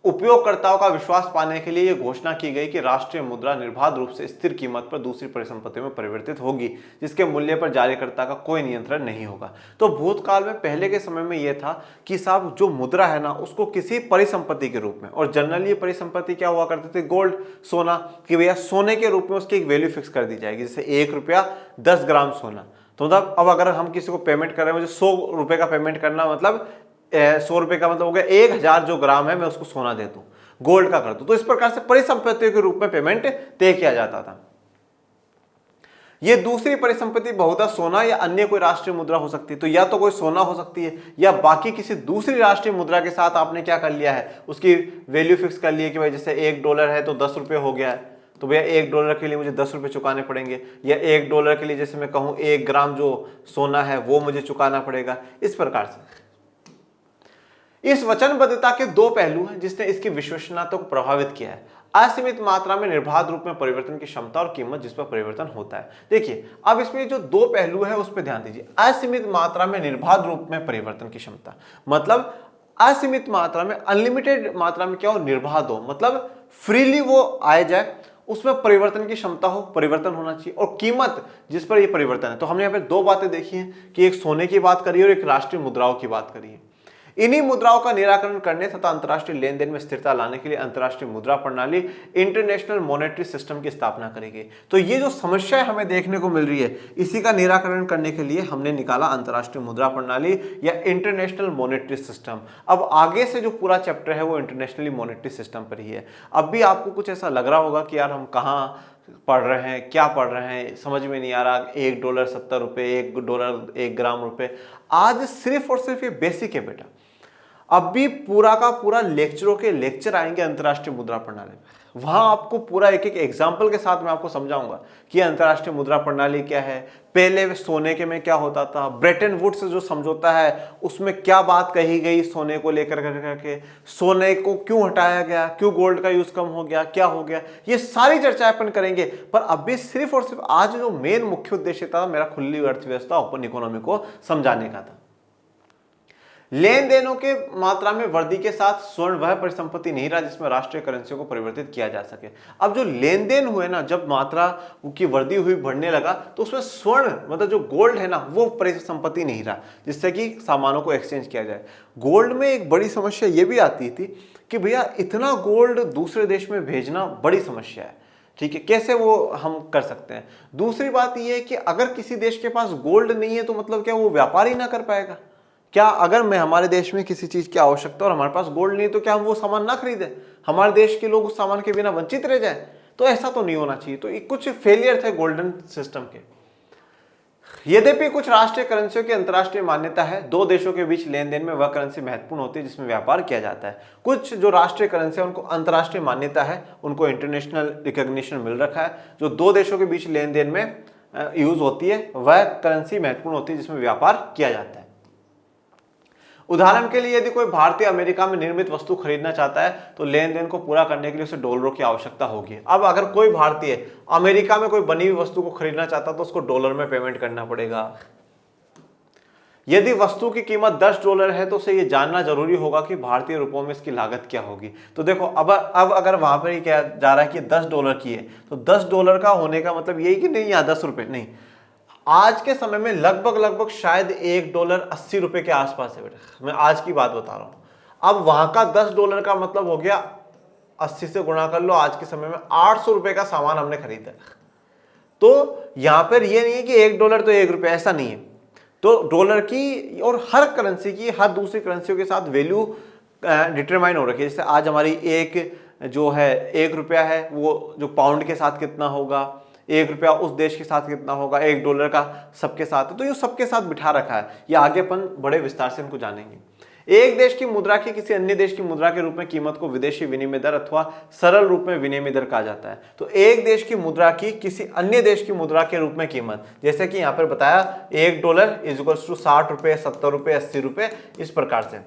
उपयोगकर्ताओं का विश्वास पाने के लिए यह घोषणा की गई कि राष्ट्रीय मुद्रा निर्बाध रूप से स्थिर कीमत पर दूसरी परिसंपत्तियों में परिवर्तित होगी, जिसके मूल्य पर जारीकर्ता का कोई नियंत्रण नहीं होगा। तो भूतकाल में, पहले के समय में यह था कि साहब जो मुद्रा है ना, उसको किसी परिसंपत्ति के रूप में, और जनरली ये परिसंपत्ति क्या हुआ करते थे, गोल्ड, सोना, कि भैया सोने के रूप में उसकी एक वैल्यू फिक्स कर दी जाएगी। जैसे 1 रुपया 10 ग्राम सोना, तो मतलब अब अगर हम किसी को पेमेंट कर रहे हैं, मुझे 100 रुपए का पेमेंट करना, मतलब 100 रुपए का मतलब हो गया 1000 जो ग्राम है मैं उसको सोना दे दूं, गोल्ड का कर दूं। तो इस प्रकार से परिसंपत्तियों के रूप में पेमेंट तय किया जाता था। यह दूसरी परिसंपत्ति बहुधा सोना या अन्य कोई राष्ट्रीय मुद्रा हो सकती है। तो या तो कोई सोना हो सकती है या बाकी किसी दूसरी राष्ट्रीय मुद्रा के साथ आपने क्या कर लिया है, उसकी वैल्यू फिक्स कर ली है कि भाई जैसे $1 है तो 10 रुपए हो गया है, तो भैया $1 के लिए मुझे 10 रुपए चुकाने पड़ेंगे, या $1 के लिए जैसे मैं कहूं 1 ग्राम जो सोना है वो मुझे चुकाना पड़ेगा। इस प्रकार से इस वचनबद्धता के 2 पहलू हैं जिसने इसकी विश्वसनीयता को प्रभावित किया है। असीमित मात्रा में निर्बाध रूप में परिवर्तन की क्षमता और कीमत जिस पर परिवर्तन होता है। देखिए अब इसमें जो 2 पहलू है उस पर ध्यान दीजिए। असीमित मात्रा में निर्बाध रूप में परिवर्तन की क्षमता, मतलब असीमित मात्रा में, अनलिमिटेड मात्रा में क्या हो, निर्बाध हो, मतलब फ्रीली वो आए जाए, उसमें परिवर्तन की क्षमता हो, परिवर्तन होना चाहिए, और कीमत जिस पर ये परिवर्तन है। तो हमने यहाँ पे 2 बातें देखी हैं कि एक सोने की बात करी है और एक राष्ट्रीय मुद्राओं की बात करी है। इन्हीं मुद्राओं का निराकरण करने तथा अंतर्राष्ट्रीय लेन देन में स्थिरता लाने के लिए अंतर्राष्ट्रीय मुद्रा प्रणाली इंटरनेशनल मॉनेटरी सिस्टम की स्थापना करेगी। तो ये जो समस्या हमें देखने को मिल रही है, इसी का निराकरण करने के लिए हमने निकाला अंतर्राष्ट्रीय मुद्रा प्रणाली या इंटरनेशनल मॉनेटरी सिस्टम। अब आगे से जो पूरा चैप्टर है वो इंटरनेशनली मॉनेटरी सिस्टम पर ही है। अब भी आपको कुछ ऐसा लग रहा होगा कि यार हम कहाँ पढ़ रहे हैं, क्या पढ़ रहे हैं, समझ में नहीं आ रहा। $1 70 रुपये, $1 1 ग्राम रुपए। आज सिर्फ और सिर्फ ये बेसिक है बेटा। अब भी पूरा का पूरा लेक्चरों के लेक्चर आएंगे अंतर्राष्ट्रीय मुद्रा प्रणाली में। वहां आपको पूरा एक एक एग्जाम्पल के साथ मैं आपको समझाऊंगा कि अंतर्राष्ट्रीय मुद्रा प्रणाली क्या है, पहले सोने के में क्या होता था, ब्रेटन वुड्स से जो समझौता है उसमें क्या बात कही गई सोने को लेकर करके, सोने को क्यों हटाया गया, क्यों गोल्ड का यूज कम हो गया, क्या हो गया, ये सारी चर्चा अपन करेंगे। पर अभी सिर्फ और सिर्फ आज जो मेन मुख्य उद्देश्य था मेरा खुली अर्थव्यवस्था ओपन इकोनॉमी को समझाने का था। लेन देनों के मात्रा में वृद्धि के साथ स्वर्ण वह परिसंपत्ति नहीं रहा जिसमें राष्ट्रीय करेंसी को परिवर्तित किया जा सके। अब जो लेन देन हुए ना, जब मात्रा की वृद्धि हुई, बढ़ने लगा, तो उसमें स्वर्ण मतलब जो गोल्ड है ना वो परिसंपत्ति नहीं रहा जिससे कि सामानों को एक्सचेंज किया जाए। गोल्ड में एक बड़ी समस्या ये भी आती थी कि भैया इतना गोल्ड दूसरे देश में भेजना बड़ी समस्या है। ठीक है, कैसे वो हम कर सकते हैं। दूसरी बात ये है कि अगर किसी देश के पास गोल्ड नहीं है तो मतलब क्या वो व्यापार ही ना कर पाएगा क्या? अगर मैं हमारे देश में किसी चीज की आवश्यकता और हमारे पास गोल्ड नहीं तो क्या हम वो सामान ना खरीदें, हमारे देश के लोग उस सामान के बिना वंचित रह जाएं? तो ऐसा तो नहीं होना चाहिए। तो कुछ फेलियर थे गोल्डन सिस्टम के। यद्यपि कुछ राष्ट्रीय करेंसियों की अंतर्राष्ट्रीय मान्यता है, दो देशों के बीच लेन देन में वह करेंसी महत्वपूर्ण होती है जिसमें व्यापार किया जाता है। कुछ जो राष्ट्रीय करेंसी है उनको अंतर्राष्ट्रीय मान्यता है, उनको इंटरनेशनल रिकॉग्निशन मिल रखा है। जो दो देशों के बीच लेन देन में यूज होती है वह करेंसी महत्वपूर्ण होती है जिसमें व्यापार किया जाता है। उदाहरण के लिए यदि कोई भारतीय अमेरिका में निर्मित वस्तु खरीदना चाहता है तो लेन देन को पूरा करने के लिए उसे डॉलरों की आवश्यकता होगी। अब अगर कोई भारतीय अमेरिका में कोई बनी हुई वस्तु को खरीदना चाहता तो उसको डॉलर में पेमेंट करना पड़ेगा। यदि वस्तु की कीमत $10 है तो उसे ये जानना जरूरी होगा कि भारतीय रुपयों में इसकी लागत क्या होगी। तो देखो अब अगर वहां पर क्या जा रहा है कि $10 की है तो $10 का होने का मतलब यही कि नहीं यहाँ ₹10 नहीं, आज के समय में लगभग शायद $1 80 रुपए के आसपास है बेटा। मैं आज की बात बता रहा हूं। अब वहां का $10 का मतलब हो गया 80 से गुणा कर लो, आज के समय में 800 रुपए का सामान हमने खरीदा। तो यहां पर ये नहीं है कि $1 तो $1, ऐसा नहीं है। तो डॉलर की और हर करेंसी की हर दूसरी करेंसियों के साथ वैल्यू डिटरमाइन हो रखी है। जैसे आज हमारी एक जो है ₹1 है, वो जो पाउंड के साथ कितना होगा, ₹1 उस देश के साथ कितना होगा, $1 का सबके साथ है। तो ये सबके साथ बिठा रखा है। ये आगे अपन बड़े विस्तार से इनको जानेंगे। एक देश की मुद्रा की किसी अन्य देश की मुद्रा के रूप में कीमत को विदेशी विनिमय दर अथवा सरल रूप में विनिमय दर कहा जाता है। तो एक देश की मुद्रा की किसी अन्य देश की मुद्रा के रूप में कीमत, जैसे कि यहाँ पर बताया $1 = 60 रुपए, 70 रुपए, 80 रुपए, इस प्रकार से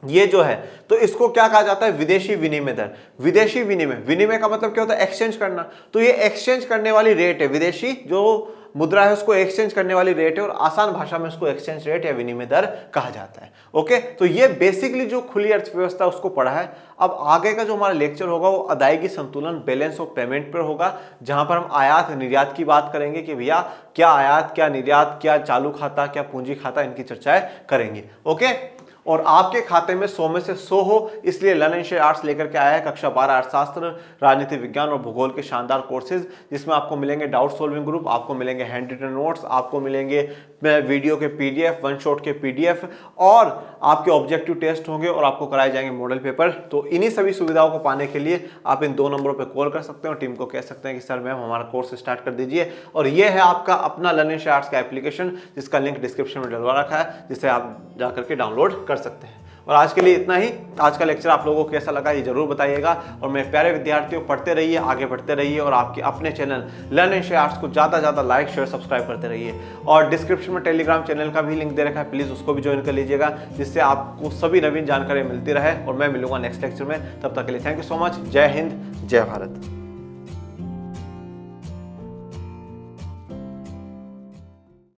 ये जो है। तो इसको क्या कहा जाता है? विदेशी विनिमय दर। विदेशी विनिमय का मतलब क्या होता है? एक्सचेंज करना। तो ये एक्सचेंज करने वाली रेट है, विदेशी जो मुद्रा है उसको एक्सचेंज करने वाली रेट है, और आसान भाषा में उसको एक्सचेंज रेट या विनिमय दर कहा जाता है। ओके, तो ये बेसिकली जो खुली अर्थव्यवस्था उसको पढ़ा है। अब आगे का जो हमारा लेक्चर होगा वो अदायगी संतुलन, बैलेंस ऑफ पेमेंट पर होगा, जहां पर हम आयात निर्यात की बात करेंगे कि भैया क्या आयात, क्या निर्यात, क्या चालू खाता, क्या पूंजी खाता, इनकी चर्चाएं करेंगे। ओके, और आपके खाते में 100 में से 100 हो, इसलिए लर्न एंड शेयर आर्ट्स लेकर के आया है कक्षा 12 अर्थशास्त्र, राजनीति विज्ञान और भूगोल के शानदार कोर्सेज, जिसमें आपको मिलेंगे डाउट सॉल्विंग ग्रुप, आपको मिलेंगे हैंड रिटन नोट्स, आपको मिलेंगे वीडियो के PDF, वन शॉट के PDF, और आपके ऑब्जेक्टिव टेस्ट होंगे और आपको कराए जाएंगे मॉडल पेपर। तो इन्हीं सभी सुविधाओं को पाने के लिए आप इन 2 नंबरों पर कॉल कर सकते हैं और टीम को कह सकते हैं कि सर मैम हमारा कोर्स स्टार्ट कर दीजिए। और ये है आपका अपना लर्न एंड शेयर आर्ट्स का एप्लीकेशन, जिसका लिंक डिस्क्रिप्शन में डलवा रखा है, जिसे आप जाकर के डाउनलोड कर सकते हैं। और आज के लिए इतना ही। आज का लेक्चर आप लोगों को कैसा लगा ये जरूर बताइएगा। और मेरे प्यारे विद्यार्थियों, पढ़ते रहिए, आगे बढ़ते रहिए, और आपके अपने channel learn and share arts को ज़्यादा ज़्यादा लाइक, शेयर, सब्सक्राइब करते रहिए। और डिस्क्रिप्शन में टेलीग्राम चैनल का भी लिंक दे रखा है, प्लीज़ उसको भी ज्वाइन कर लीजिएगा, जिससे आपको सभी नवीन जानकारी मिलती रहे। और मैं मिलूंगा नेक्स्ट लेक्चर में, तब तक के लिए थैंक यू सो मच। जय हिंद, जय भारत।